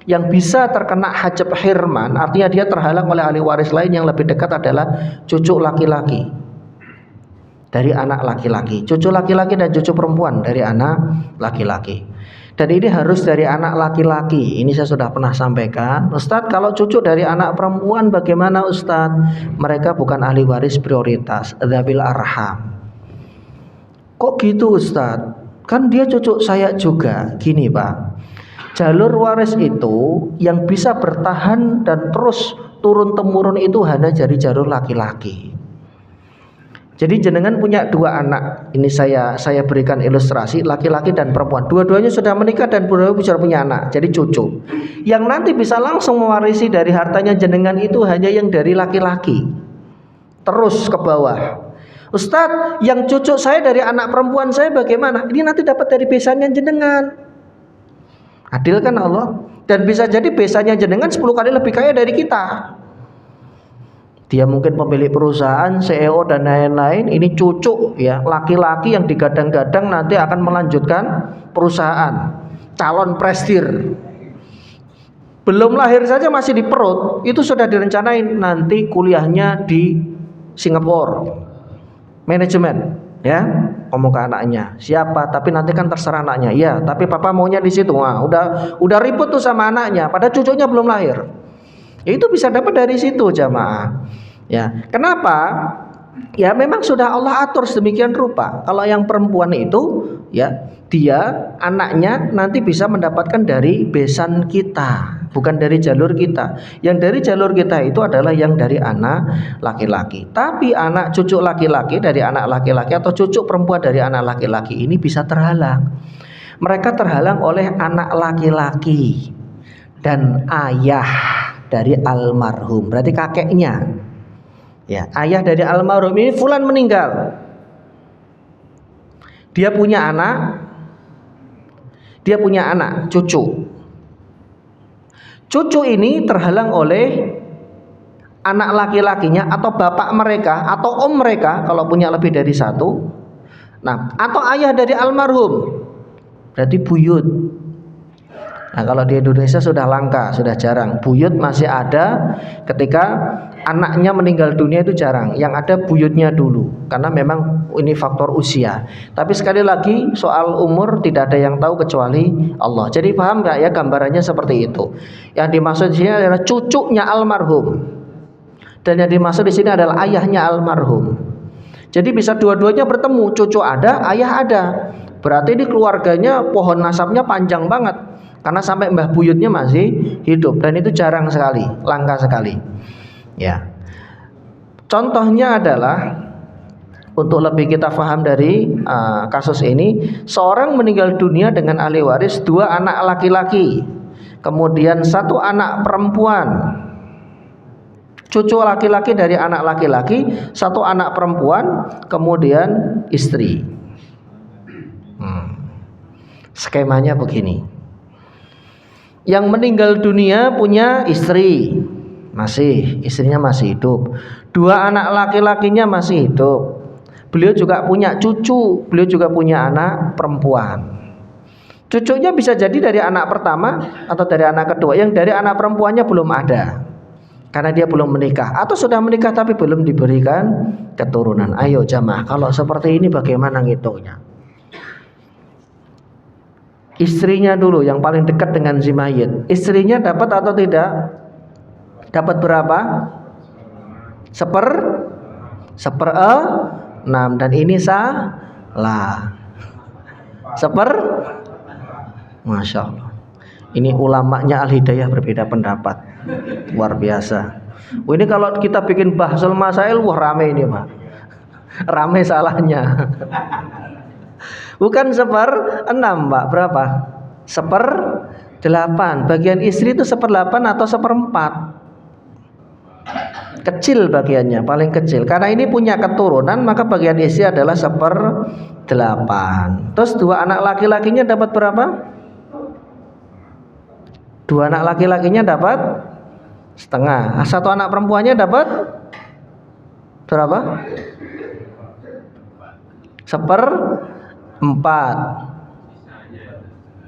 Yang bisa terkena hajab hirman, artinya dia terhalang oleh ahli waris lain yang lebih dekat adalah cucu laki-laki dari anak laki-laki, cucu laki-laki dan cucu perempuan dari anak laki-laki. Dan ini harus dari anak laki-laki. Ini saya sudah pernah sampaikan. Ustadz, kalau cucu dari anak perempuan bagaimana Ustadz? Mereka bukan ahli waris prioritas, dzawil arham. Kok gitu Ustadz? Kan dia cucu saya juga. Gini Pak, jalur waris itu yang bisa bertahan dan terus turun-temurun itu hanya dari jalur laki-laki. Jadi jenengan punya dua anak. Ini saya berikan ilustrasi, laki-laki dan perempuan. Dua-duanya sudah menikah dan dua-duanya sudah punya anak. Jadi cucu. Yang nanti bisa langsung mewarisi dari hartanya jenengan itu hanya yang dari laki-laki. Terus ke bawah. Ustadz, yang cucu saya dari anak perempuan saya bagaimana? Ini nanti dapat dari besannya jenengan. Adil kan Allah? Dan bisa jadi besannya jenengan 10 kali lebih kaya dari kita. Dia mungkin pemilik perusahaan, CEO dan lain-lain. Ini cucu ya, laki-laki yang digadang-gadang nanti akan melanjutkan perusahaan, calon presidir. Belum lahir saja masih di perut, itu sudah direncanain nanti kuliahnya di Singapura, manajemen. Ya, ngomong ke anaknya, siapa? Tapi nanti kan terserah anaknya. Ya, tapi papa maunya di situ. Wah, udah ribut tuh sama anaknya. Padahal cucunya belum lahir. Ya, itu bisa dapat dari situ jamaah. Ya, kenapa? Ya, memang sudah Allah atur sedemikian rupa. Kalau yang perempuan itu, ya, dia anaknya nanti bisa mendapatkan dari besan kita, bukan dari jalur kita. Yang dari jalur kita itu adalah yang dari anak laki-laki. Tapi anak cucu laki-laki dari anak laki-laki atau cucu perempuan dari anak laki-laki ini bisa terhalang. Mereka terhalang oleh anak laki-laki dan ayah dari almarhum, berarti kakeknya. Ya, ayah dari almarhum ini fulan meninggal. Dia punya anak, cucu. Cucu ini terhalang oleh anak laki-lakinya atau bapak mereka atau om mereka kalau punya lebih dari satu. Nah, atau ayah dari almarhum. Berarti buyut. Nah, kalau di Indonesia sudah langka, sudah jarang. Buyut masih ada ketika anaknya meninggal dunia, itu jarang. Yang ada buyutnya dulu, karena memang ini faktor usia. Tapi sekali lagi soal umur tidak ada yang tahu kecuali Allah. Jadi paham nggak ya gambarannya seperti itu? Yang dimaksud di sini adalah cucunya almarhum, dan yang dimaksud di sini adalah ayahnya almarhum. Jadi bisa dua-duanya bertemu, cucu ada, ayah ada. Berarti ini keluarganya pohon nasabnya panjang banget. Karena sampai mbah buyutnya masih hidup, dan itu jarang sekali, langka sekali. Ya. Contohnya adalah untuk lebih kita paham dari kasus ini, seorang meninggal dunia dengan ahli waris 2 anak laki-laki, kemudian 1 anak perempuan. Cucu laki-laki dari anak laki-laki, 1 anak perempuan, kemudian istri. Skemanya begini. Yang meninggal dunia punya istri, istrinya masih hidup. 2 anak laki-lakinya masih hidup. Beliau juga punya cucu, beliau juga punya anak perempuan. Cucunya bisa jadi dari anak pertama atau dari anak kedua. Yang dari anak perempuannya belum ada, karena dia belum menikah, atau sudah menikah tapi belum diberikan keturunan. Ayo jamaah, kalau seperti ini bagaimana ngitungnya? Istrinya dulu yang paling dekat dengan si mayit. Istrinya dapat atau tidak? Dapat berapa? 1/6. Dan ini salah. Masya Allah. Ini ulamanya Al-Hidayah berbeda pendapat. Luar biasa. Ini kalau kita bikin bahsul masail, wah rame ini Pak. Rame salahnya. Bukan 1/6 Pak, berapa? 1/8. Bagian istri itu 1/8 atau 1/4. Kecil bagiannya, paling kecil. Karena ini punya keturunan, maka bagian istri adalah 1/8. Terus 2 anak laki-lakinya dapat berapa? 2 anak laki-lakinya dapat 1/2. 1 anak perempuannya dapat berapa? 1/4.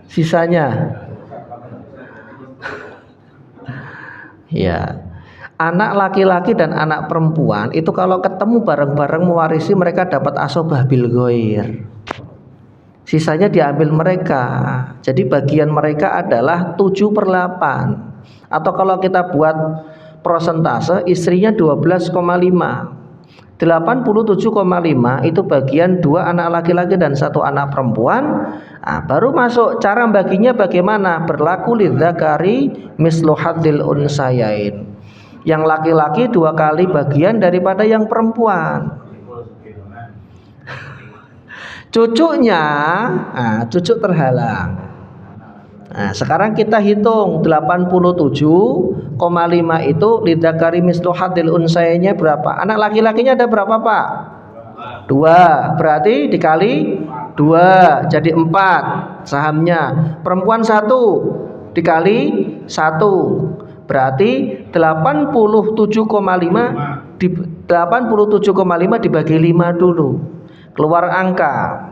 Sisanya Ya. Anak laki-laki dan anak perempuan itu kalau ketemu bareng-bareng mewarisi, mereka dapat asobah bil ghair. Sisanya diambil mereka. Jadi bagian mereka adalah 7/8. Atau kalau kita buat persentase, istrinya 12,5. 87,5 itu bagian 2 anak laki-laki dan 1 anak perempuan. Nah, baru masuk cara baginya bagaimana? Berlaku lidzakari mislu hadzil unsayain. Yang laki-laki 2 kali bagian daripada yang perempuan. Cucunya, cucu terhalang. Nah, sekarang kita hitung 87,5 itu lidzakari mislu hadzil unsayainya berapa? Anak laki-lakinya ada berapa, Pak? 2. Berarti dikali 2 jadi 4 sahamnya. Perempuan 1 dikali 1 berarti 87,5 dibagi 5 dulu. Keluar angka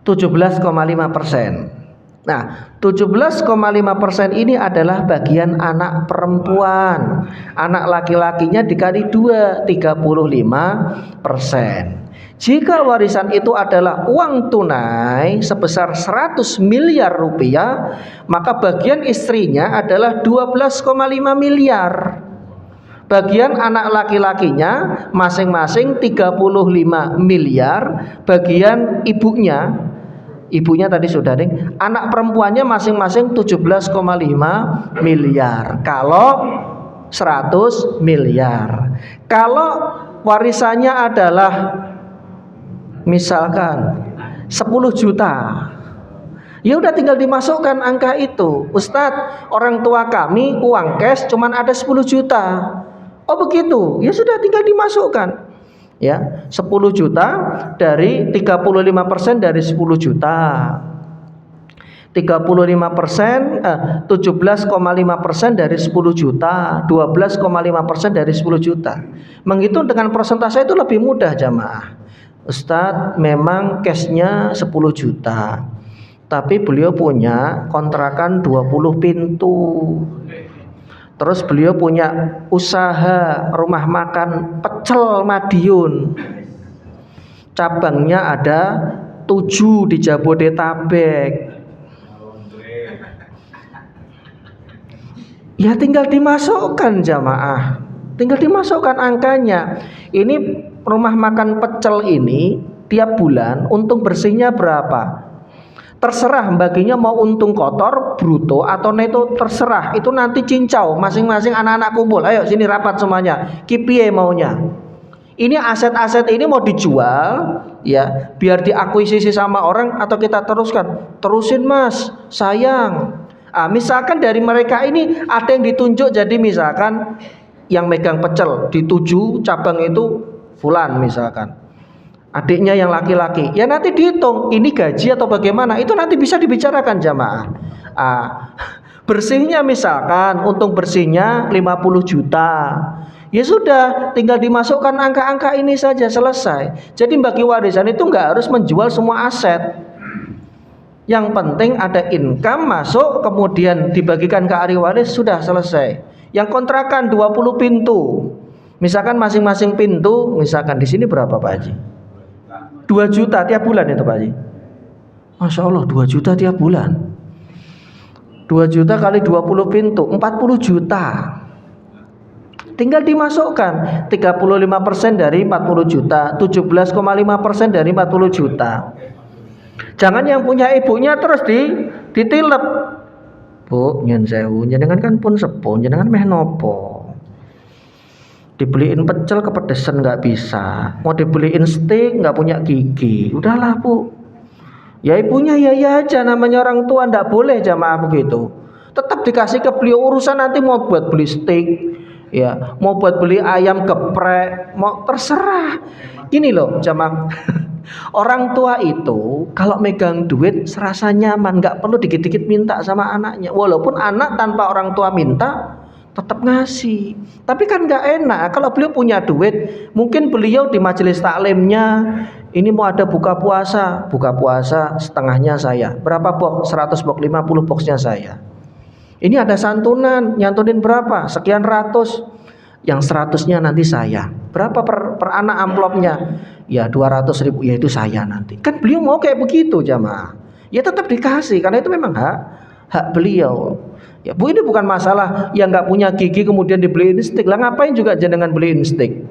17,5%. Nah, 17,5% ini adalah bagian anak perempuan. Anak laki-lakinya dikali 2, 35%. Jika warisan itu adalah uang tunai sebesar 100 miliar rupiah, maka bagian istrinya adalah 12,5 miliar. Bagian anak laki-lakinya masing-masing 35 miliar. Bagian ibunya tadi sudah ding, anak perempuannya masing-masing 17,5 miliar. Kalau 100 miliar. Kalau warisannya adalah misalkan 10 juta, ya udah tinggal dimasukkan angka itu. Ustadz, orang tua kami uang cash cuman ada 10 juta. Oh begitu, ya sudah tinggal dimasukkan. Ya, 10 juta dari 35% dari 10 juta. 35%, 17,5% dari 10 juta, 12,5% dari 10 juta. Menghitung dengan persentase itu lebih mudah jamaah. Ustadz, memang cashnya 10 juta, tapi beliau punya kontrakan 20 pintu. Terus beliau punya usaha rumah makan pecel Madiun. Cabangnya ada 7 di Jabodetabek. Ya tinggal dimasukkan jamaah. Tinggal dimasukkan angkanya. Ini rumah makan pecel ini tiap bulan untung bersihnya berapa? Terserah baginya mau untung kotor, bruto atau neto, terserah. Itu nanti cincau masing-masing anak-anak kumpul. Ayo sini rapat semuanya. Kipiye maunya. Ini aset-aset ini mau dijual ya, biar diakuisisi sama orang atau kita teruskan. Terusin Mas, sayang. Misalkan dari mereka ini ada yang ditunjuk jadi misalkan yang megang pecel di 7 cabang itu fulan misalkan. Adiknya yang laki-laki, ya nanti dihitung ini gaji atau bagaimana, itu nanti bisa dibicarakan jamaah. Bersihnya misalkan untung bersihnya 50 juta, ya sudah tinggal dimasukkan angka-angka ini saja selesai. Jadi bagi warisan itu nggak harus menjual semua aset. Yang penting ada income masuk kemudian dibagikan ke ahli waris, sudah selesai. Yang kontrakan 20 pintu, misalkan masing-masing pintu, misalkan di sini berapa Pak Haji? 2 juta tiap bulan itu Pak Haji. Masya Allah 2 juta tiap bulan. 2 juta kali 20 pintu 40 juta. Tinggal dimasukkan 35% dari 40 juta, 17,5% dari 40 juta. Jangan yang punya ibunya terus ditilep. Bu, nyun sewu, jenengan kan pun sepuh, jenengan meh nopo. Dibeliin pecel kepedesan nggak bisa, mau dibeliin steak nggak punya gigi, udahlah Bu. Ya ibunya ya aja, namanya orang tua, nggak boleh jamaah begitu. Tetap dikasih ke beliau urusan nanti mau buat beli steak, ya mau buat beli ayam geprek, mau terserah. Gini loh jamaah, orang tua itu kalau megang duit serasa nyaman, nggak perlu dikit-dikit minta sama anaknya. Walaupun anak tanpa orang tua minta tetap ngasih, tapi kan nggak enak. Kalau beliau punya duit, mungkin beliau di majelis taklimnya ini mau ada buka puasa setengahnya saya. Berapa box? 100 box, 50 boxnya saya. Ini ada santunan, nyantunin berapa? Sekian ratus. Yang 100-nya nanti saya. Berapa per anak amplopnya? Ya 200.000, ya itu saya nanti. Kan beliau mau kayak begitu jamaah. Ya tetap dikasih karena itu memang hak beliau. Ya Bu, ini bukan masalah yang nggak punya gigi kemudian dibeliin stick. Lah ngapain juga jenengan beliin stick?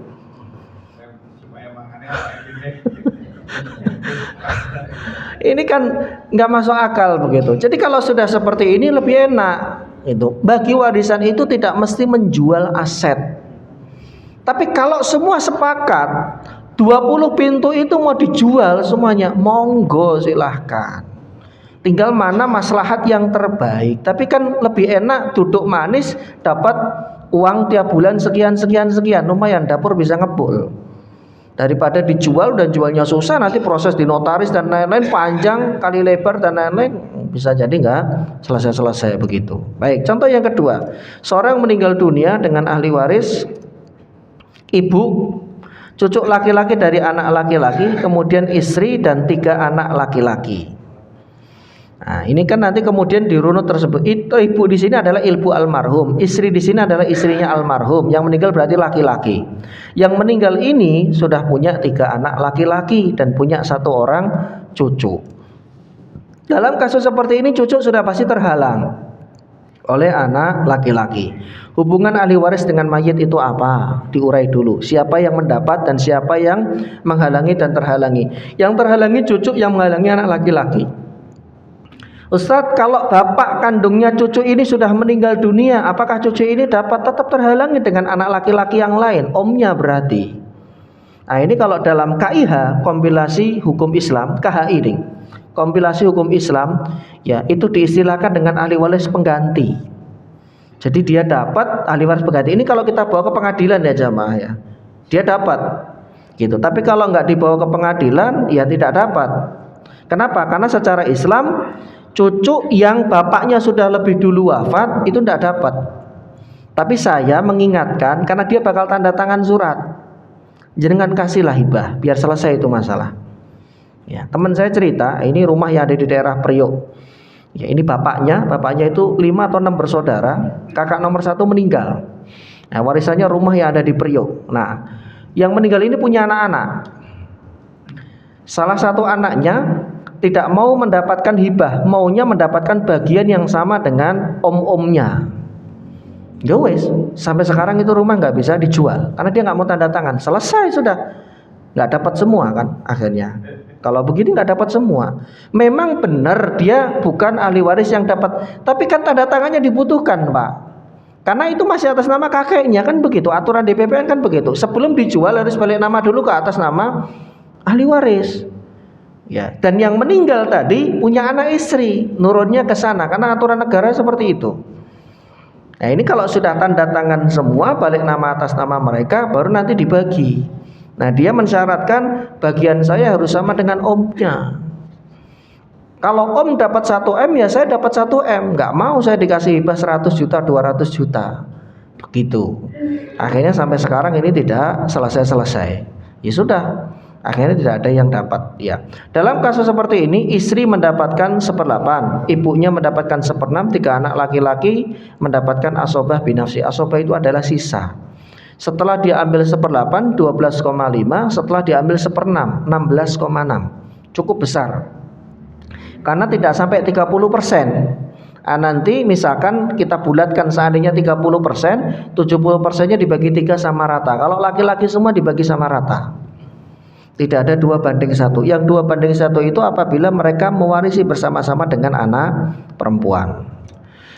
Ini kan nggak masuk akal begitu. Jadi kalau sudah seperti ini lebih enak. Itu bagi warisan itu tidak mesti menjual aset. Tapi kalau semua sepakat 20 pintu itu mau dijual semuanya, monggo silahkan. Tinggal mana maslahat yang terbaik. Tapi kan lebih enak duduk manis dapat uang tiap bulan sekian, lumayan dapur bisa ngebul. Daripada dijual dan jualnya susah, nanti proses di notaris dan lain-lain panjang kali lebar dan lain-lain, bisa jadi nggak selesai begitu. Baik, contoh yang kedua, seorang meninggal dunia dengan ahli waris ibu, cucu laki-laki dari anak laki-laki, kemudian istri dan 3 anak laki-laki. Nah, ini kan nanti kemudian dirunut tersebut. Itu ibu di sini adalah ibu almarhum, istri di sini adalah istrinya almarhum. Yang meninggal berarti laki-laki. Yang meninggal ini sudah punya 3 anak laki-laki dan punya 1 orang cucu. Dalam kasus seperti ini cucu sudah pasti terhalang oleh anak laki-laki. Hubungan ahli waris dengan mayit itu apa? Diurai dulu. Siapa yang mendapat dan siapa yang menghalangi dan terhalangi. Yang terhalangi cucu, yang menghalangi anak laki-laki. Ustadz, kalau bapak kandungnya cucu ini sudah meninggal dunia, apakah cucu ini dapat? Tetap terhalangi dengan anak laki-laki yang lain, omnya berarti. Nah ini kalau dalam KIH, kompilasi hukum Islam, KHI ini, kompilasi hukum Islam, ya itu diistilahkan dengan ahli waris pengganti. Jadi dia dapat ahli waris pengganti. Ini kalau kita bawa ke pengadilan ya jamaah ya, dia dapat gitu. Tapi kalau nggak dibawa ke pengadilan, ya tidak dapat. Kenapa? Karena secara Islam cucu yang bapaknya sudah lebih dulu wafat itu tidak dapat. Tapi saya mengingatkan karena dia bakal tanda tangan surat. Jangan kasihlah hibah biar selesai itu masalah. Ya, teman saya cerita, ini rumah yang ada di daerah Priok. Ya, ini bapaknya itu 5 atau 6 bersaudara, kakak nomor 1 meninggal. Nah, warisannya rumah yang ada di Priok. Nah, yang meninggal ini punya anak-anak. Salah satu anaknya tidak mau mendapatkan hibah, maunya mendapatkan bagian yang sama dengan om-omnya. Ya wes, sampai sekarang itu rumah nggak bisa dijual karena dia nggak mau tanda tangan. Selesai sudah, nggak dapat semua kan akhirnya. Kalau begini nggak dapat semua. Memang benar dia bukan ahli waris yang dapat, tapi kan tanda tangannya dibutuhkan, Pak. Karena itu masih atas nama kakeknya kan begitu. Aturan DPPN kan begitu. Sebelum dijual harus balik nama dulu ke atas nama ahli waris. Ya, dan yang meninggal tadi punya anak istri, nurunnya ke sana karena aturan negara seperti itu. Nah, ini kalau sudah tanda tangan semua balik nama atas nama mereka baru nanti dibagi. Nah, dia mensyaratkan bagian saya harus sama dengan omnya. Kalau om dapat 1 M ya saya dapat 1 M. Enggak mau saya dikasih hibah 100 juta, 200 juta. Begitu. Akhirnya sampai sekarang ini tidak selesai-selesai. Ya sudah. Akhirnya tidak ada yang dapat ya. Dalam kasus seperti ini istri mendapatkan 1/8, ibunya mendapatkan 1/6, 3 anak laki-laki mendapatkan asobah binafsi. Asobah itu adalah sisa. Setelah dia ambil 1/8 12,5, setelah diambil 1/6 16,6. Cukup besar. Karena tidak sampai 30%. Nanti misalkan kita bulatkan seandainya 30%, 70%-nya dibagi 3 sama rata. Kalau laki-laki semua dibagi sama rata. Tidak ada 2:1. Yang 2:1 itu apabila mereka mewarisi bersama-sama dengan anak perempuan.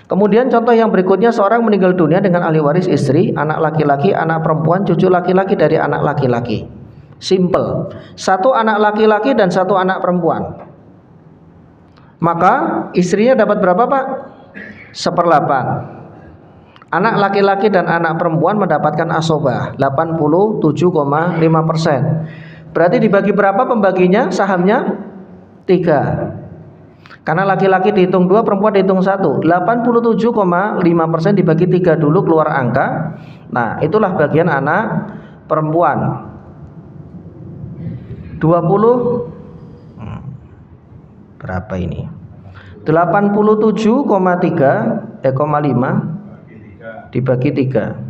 Kemudian contoh yang berikutnya, seorang meninggal dunia dengan ahli waris istri, anak laki-laki, anak perempuan, cucu laki-laki dari anak laki-laki. Simple. 1 anak laki-laki dan 1 anak perempuan. Maka istrinya dapat berapa, Pak? 1/8. Anak laki-laki dan anak perempuan mendapatkan asobah 87,5%. Berarti dibagi berapa pembaginya sahamnya? 3. Karena laki-laki dihitung 2, perempuan dihitung 1. 87,5% dibagi 3 dulu keluar angka. Nah, itulah bagian anak perempuan. 20 berapa ini? 87,3 dibagi 3.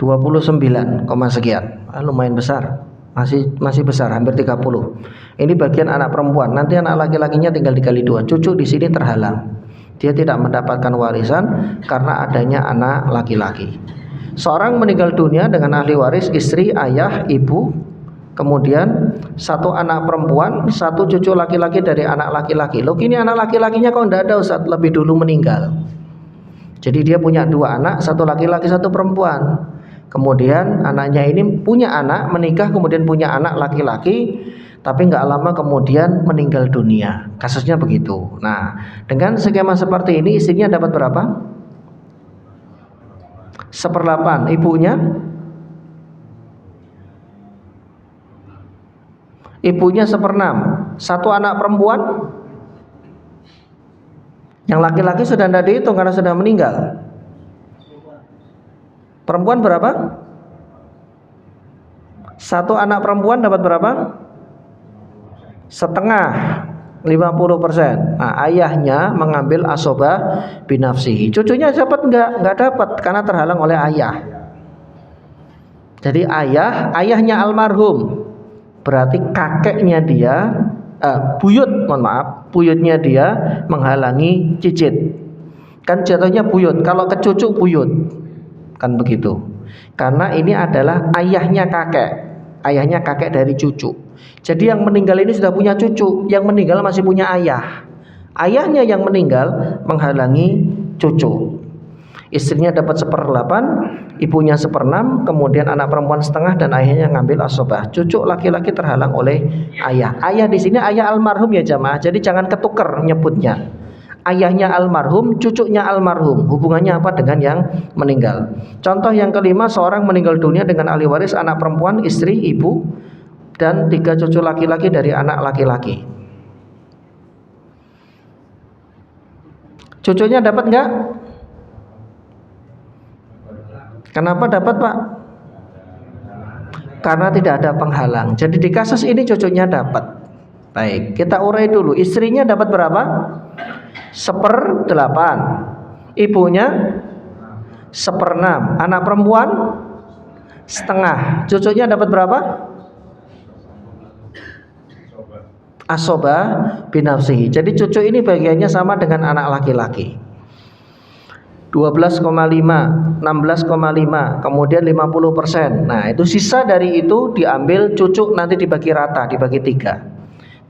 29, sekian. Lumayan besar. Masih besar, hampir 30. Ini bagian anak perempuan. Nanti anak laki-lakinya tinggal dikali 2. Cucu di sini terhalang. Dia tidak mendapatkan warisan karena adanya anak laki-laki. Seorang meninggal dunia dengan ahli waris istri, ayah, ibu, kemudian 1 anak perempuan, 1 cucu laki-laki dari anak laki-laki. Loh, kini anak laki-lakinya kok enggak ada Ustaz, lebih dulu meninggal. Jadi dia punya 2 anak, 1 laki-laki 1 perempuan. Kemudian anaknya ini punya anak, menikah kemudian punya anak laki-laki, tapi nggak lama kemudian meninggal dunia. Kasusnya begitu. Nah, dengan skema seperti ini istrinya dapat berapa? 1/8. Ibunya 1/6. 1 anak perempuan, yang laki-laki sudah tidak dihitung karena sudah meninggal. Perempuan berapa? 1 anak perempuan dapat berapa? Setengah, 50%. Nah, ayahnya mengambil asobah binafsihi. Cucunya dapat enggak dapat karena terhalang oleh ayah. Jadi ayahnya almarhum, berarti kakeknya dia, buyutnya dia menghalangi cicit. Kan jatuhnya buyut, kalau ke cucu buyut. Kan begitu. Karena ini adalah ayahnya kakek dari cucu. Jadi yang meninggal ini sudah punya cucu, yang meninggal masih punya ayah. Ayahnya yang meninggal menghalangi cucu. Istrinya dapat 1/8, ibunya 1/6, kemudian anak perempuan setengah dan ayahnya ngambil asobah. Cucu laki-laki terhalang oleh ayah. Ayah di sini ayah almarhum ya jamaah. Jadi jangan ketuker nyebutnya. Ayahnya almarhum, cucunya almarhum. Hubungannya apa dengan yang meninggal? Contoh yang kelima, seorang meninggal dunia dengan ahli waris anak perempuan, istri, ibu, dan 3 cucu laki-laki dari anak laki-laki. Cucunya dapat enggak? Kenapa dapat, Pak? Karena tidak ada penghalang. Jadi di kasus ini cucunya dapat. Baik, kita urai dulu. Istrinya dapat berapa? 1/8. Ibunya 1/6. Anak perempuan setengah. Cucunya dapat berapa? Asobah binafsihi. Jadi cucu ini bagiannya sama dengan anak laki-laki. 12,5, 16,5, kemudian 50%. Nah, itu sisa dari itu diambil cucu, nanti dibagi rata, dibagi 3.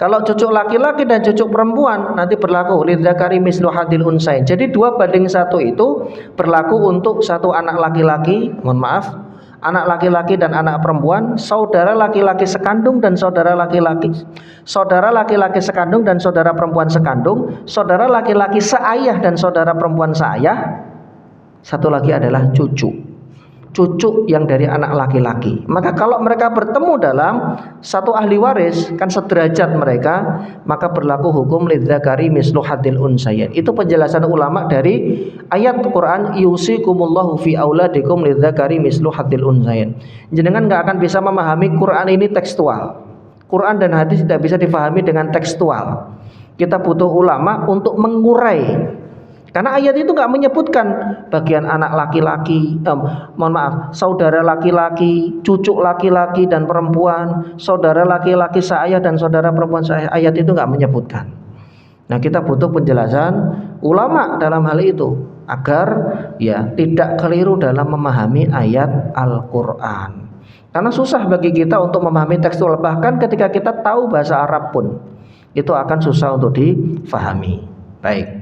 Kalau cucu laki-laki dan cucu perempuan nanti berlaku lidzakari mislu hadil unsain. Jadi 2/1 itu berlaku untuk 1 anak laki-laki, anak laki-laki dan anak perempuan, saudara laki-laki sekandung dan saudara laki-laki sekandung dan saudara perempuan sekandung, saudara laki-laki seayah dan saudara perempuan seayah. Satu lagi adalah cucu yang dari anak laki-laki. Maka kalau mereka bertemu dalam satu ahli waris, kan sederajat mereka, maka berlaku hukum lidzakari mislu hadil unsayain. Itu penjelasan ulama dari ayat Quran yusikumullahu fi auladikum lidzakari mislu hadil unsayain. Jenengan nggak akan bisa memahami Quran ini tekstual. Quran dan hadis tidak bisa difahami dengan tekstual. Kita butuh ulama untuk mengurai. Karena ayat itu nggak menyebutkan bagian anak laki-laki, saudara laki-laki, cucu laki-laki dan perempuan, saudara laki-laki seayah dan saudara perempuan seayah. Ayat itu nggak menyebutkan. Nah, kita butuh penjelasan ulama dalam hal itu agar ya tidak keliru dalam memahami ayat Al-Quran. Karena susah bagi kita untuk memahami tekstual, bahkan ketika kita tahu bahasa Arab pun itu akan susah untuk difahami. Baik.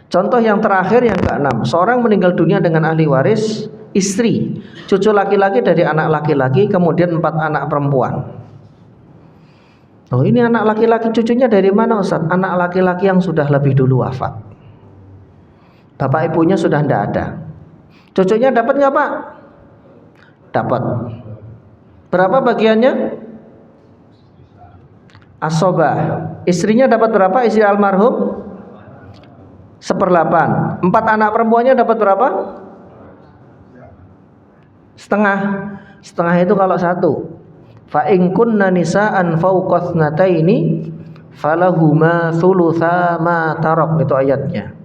Contoh yang terakhir yang ke-6, seorang meninggal dunia dengan ahli waris istri, cucu laki-laki dari anak laki-laki, kemudian 4 anak perempuan. Oh, ini anak laki-laki cucunya dari mana Ustaz? Anak laki-laki yang sudah lebih dulu wafat. Bapak ibunya sudah tidak ada. Cucunya dapat nggak Pak? Dapat. Berapa bagiannya? Asobah. Istrinya dapat berapa? Istri almarhum? 1/8. 4 anak perempuannya dapat berapa? Setengah. Setengah itu kalau 1. Fa in kunna nisaan fawqa thnataini falahuma thulutsa ma tarak, itu ayatnya.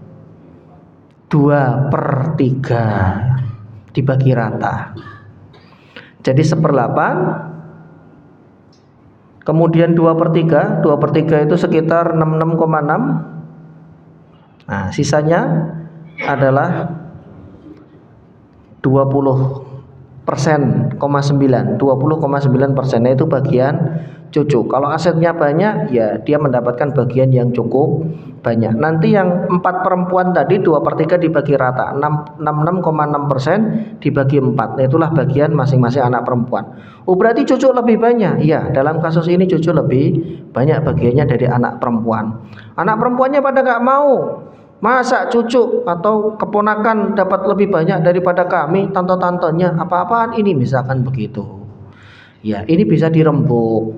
2/3 dibagi rata. Jadi 1/8, kemudian 2/3, 2/3 itu sekitar 66,6. Nah, sisanya adalah 20,9%, itu bagian cucu. Kalau asetnya banyak, ya dia mendapatkan bagian yang cukup banyak. Nanti yang 4 perempuan tadi 2/3 dibagi rata, 66,6% dibagi 4. Nah, itulah bagian masing-masing anak perempuan. Oh, berarti cucu lebih banyak? Ya, dalam kasus ini cucu lebih banyak bagiannya dari anak perempuan. Anak perempuannya pada nggak mau. Masa cucu atau keponakan dapat lebih banyak daripada kami, tante-tantenya, apa-apaan ini, misalkan begitu. Ya, ini bisa dirembuk.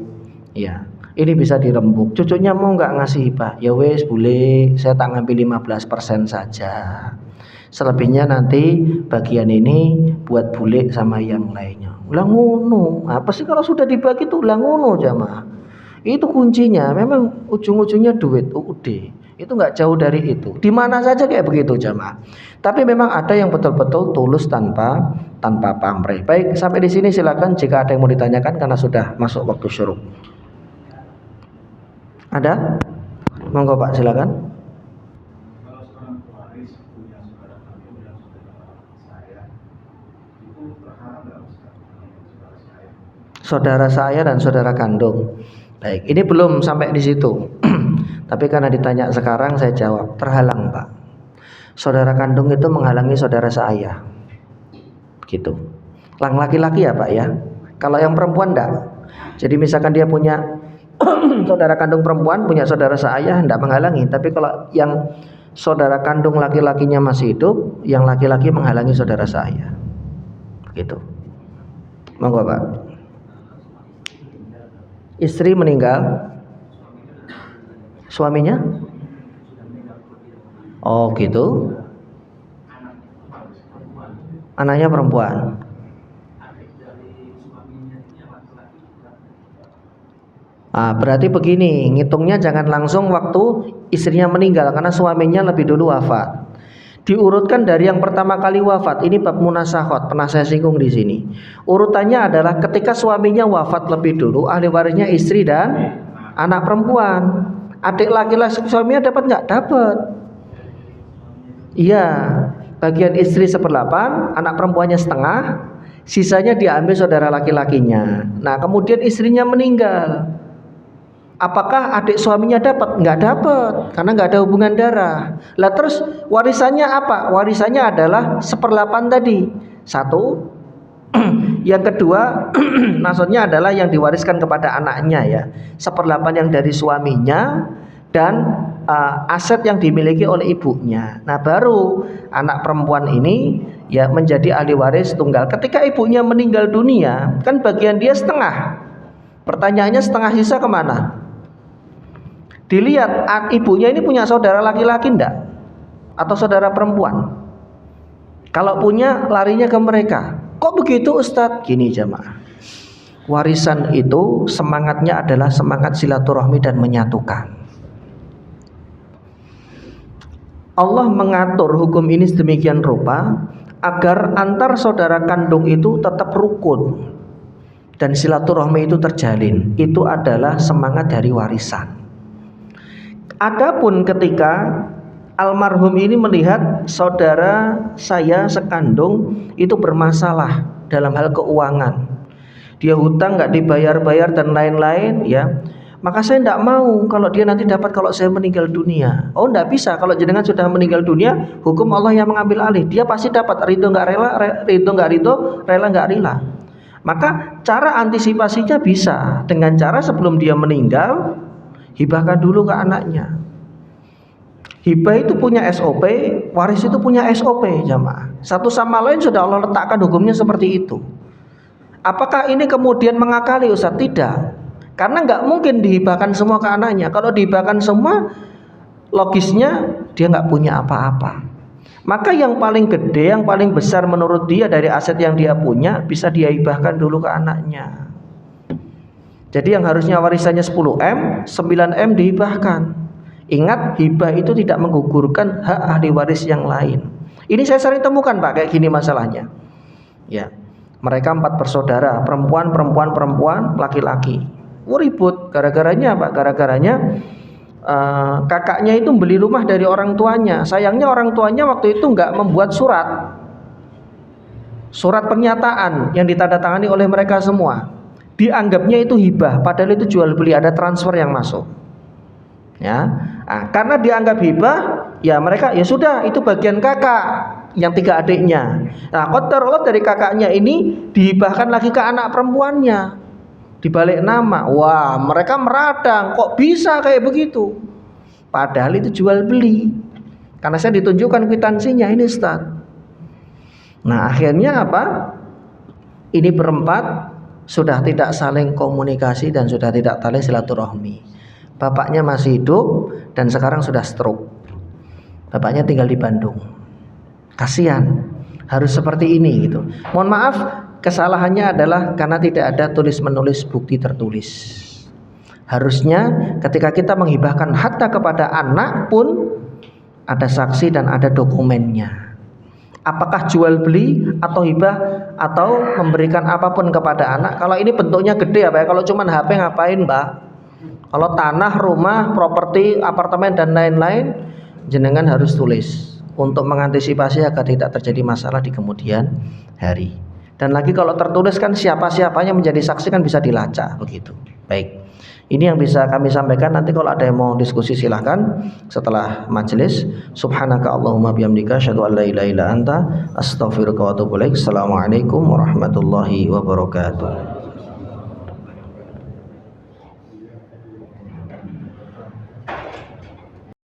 Ya, ini bisa dirembuk. Cucunya mau nggak ngasih hibah? Ya wes, boleh, saya tak ngambil 15% saja. Selebihnya nanti bagian ini buat bule sama yang lainnya. Ulah ngono. Apa sih kalau sudah dibagi tuh ulah ngono jamaah. Itu kuncinya, memang ujung-ujungnya duit, UUD. Itu nggak jauh dari itu. Di mana saja kayak begitu jamaah. Tapi memang ada yang betul-betul tulus tanpa pamrih. Baik, sampai di sini silakan jika ada yang mau ditanyakan karena sudah masuk waktu syuruk. Ada? Monggo Pak, silakan. Kalau seorang pewaris punya saudara kandung dan saudara saya, itu terhalang nggak Ustaz? Saudara saya. Saudara saya dan saudara kandung. Baik, ini belum sampai di situ. Tapi karena ditanya sekarang saya jawab, terhalang Pak. Saudara kandung itu menghalangi saudara saya. Gitu. Yang laki-laki ya Pak ya. Kalau yang perempuan enggak. Jadi misalkan dia punya saudara kandung perempuan, punya saudara saya, enggak menghalangi. Tapi kalau yang saudara kandung laki-lakinya masih hidup, yang laki-laki menghalangi saudara saya. Gitu. Monggo Pak. Istri meninggal, suaminya? Oh gitu. Anaknya perempuan. Berarti begini, ngitungnya jangan langsung waktu istrinya meninggal, karena suaminya lebih dulu wafat. Diurutkan dari yang pertama kali wafat. Ini bab munasahot, pernah saya singgung di sini. Urutannya adalah ketika suaminya wafat lebih dulu, ahli warisnya istri dan anak perempuan. Adik laki-laki suaminya dapat nggak? Dapat. Iya, bagian istri 1/8, anak perempuannya setengah, sisanya diambil saudara laki-lakinya. Nah, kemudian istrinya meninggal. Apakah adik suaminya dapat? Nggak dapat, karena nggak ada hubungan darah. Lah terus warisannya apa? Warisannya adalah 1/8 tadi. Satu. Yang kedua, maksudnya adalah yang diwariskan kepada anaknya ya. 1/8 yang dari suaminya dan aset yang dimiliki oleh ibunya. Nah, baru anak perempuan ini ya menjadi ahli waris tunggal. Ketika ibunya meninggal dunia, kan bagian dia setengah. Pertanyaannya setengah sisa kemana? Dilihat ibunya ini punya saudara laki-laki enggak? Atau saudara perempuan? Kalau punya, larinya ke mereka. Kok begitu Ustadz? Gini jamaah, warisan itu semangatnya adalah semangat silaturahmi dan menyatukan. Allah mengatur hukum ini sedemikian rupa agar antar saudara kandung itu tetap rukun dan silaturahmi itu terjalin. Itu adalah semangat dari warisan. Adapun ketika almarhum ini melihat saudara saya sekandung itu bermasalah dalam hal keuangan, dia hutang nggak dibayar-bayar dan lain-lain ya, maka saya tidak mau kalau dia nanti dapat kalau saya meninggal dunia. Oh, tidak bisa, kalau jenengan sudah meninggal dunia, hukum Allah yang mengambil alih. Dia pasti dapat, ridho nggak rela, ridho nggak ridho, rela nggak rela. Maka cara antisipasinya bisa dengan cara sebelum dia meninggal, hibahkan dulu ke anaknya. Hibah itu punya SOP, waris itu punya SOP jamaah. Satu sama lain sudah Allah letakkan hukumnya seperti itu. Apakah ini kemudian mengakali Ustaz? Tidak. Karena nggak mungkin dihibahkan semua ke anaknya. Kalau dihibahkan semua, logisnya dia nggak punya apa-apa. Maka yang paling gede, yang paling besar menurut dia dari aset yang dia punya, bisa dia hibahkan dulu ke anaknya. Jadi yang harusnya warisannya 10M, 9M dihibahkan. Ingat, hibah itu tidak menggugurkan hak ahli waris yang lain. Ini saya sering temukan Pak, kayak gini masalahnya. Ya, mereka 4 bersaudara, perempuan, laki-laki. Ribut, gara-garanya Pak, gara-garanya kakaknya itu beli rumah dari orang tuanya. Sayangnya orang tuanya waktu itu nggak membuat surat pernyataan yang ditandatangani oleh mereka semua. Dianggapnya itu hibah, padahal itu jual beli, ada transfer yang masuk. Ya, nah, karena dianggap hibah, ya mereka ya sudah, itu bagian kakak yang 3 adiknya. Nah, qadarullah dari kakaknya ini dihibahkan lagi ke anak perempuannya, dibalik nama. Wah, mereka meradang, kok bisa kayak begitu? Padahal itu jual beli. Karena saya ditunjukkan kwitansinya ini Ustaz. Nah, akhirnya apa? Ini berempat sudah tidak saling komunikasi dan sudah tidak saling silaturahmi. Bapaknya masih hidup dan sekarang sudah stroke. Bapaknya tinggal di Bandung. Kasihan, harus seperti ini gitu. Mohon maaf, kesalahannya adalah karena tidak ada tulis-menulis bukti tertulis. Harusnya ketika kita menghibahkan harta kepada anak pun ada saksi dan ada dokumennya. Apakah jual beli atau hibah atau memberikan apapun kepada anak. Kalau ini bentuknya gede apa ya? Kalau cuma HP ngapain Mbak? Kalau tanah, rumah, properti, apartemen dan lain-lain, jenengan harus tulis untuk mengantisipasi agar tidak terjadi masalah di kemudian hari. Dan lagi kalau tertulis kan siapa-siapanya menjadi saksi kan bisa dilacak begitu. Baik. Ini yang bisa kami sampaikan. Nanti kalau ada yang mau diskusi silahkan setelah majelis. Subhanaka Allahumma bihamdika asyhadu an la ilaha illa anta astaghfiruka wa atubu ilaik. Assalamualaikum warahmatullahi wabarakatuh.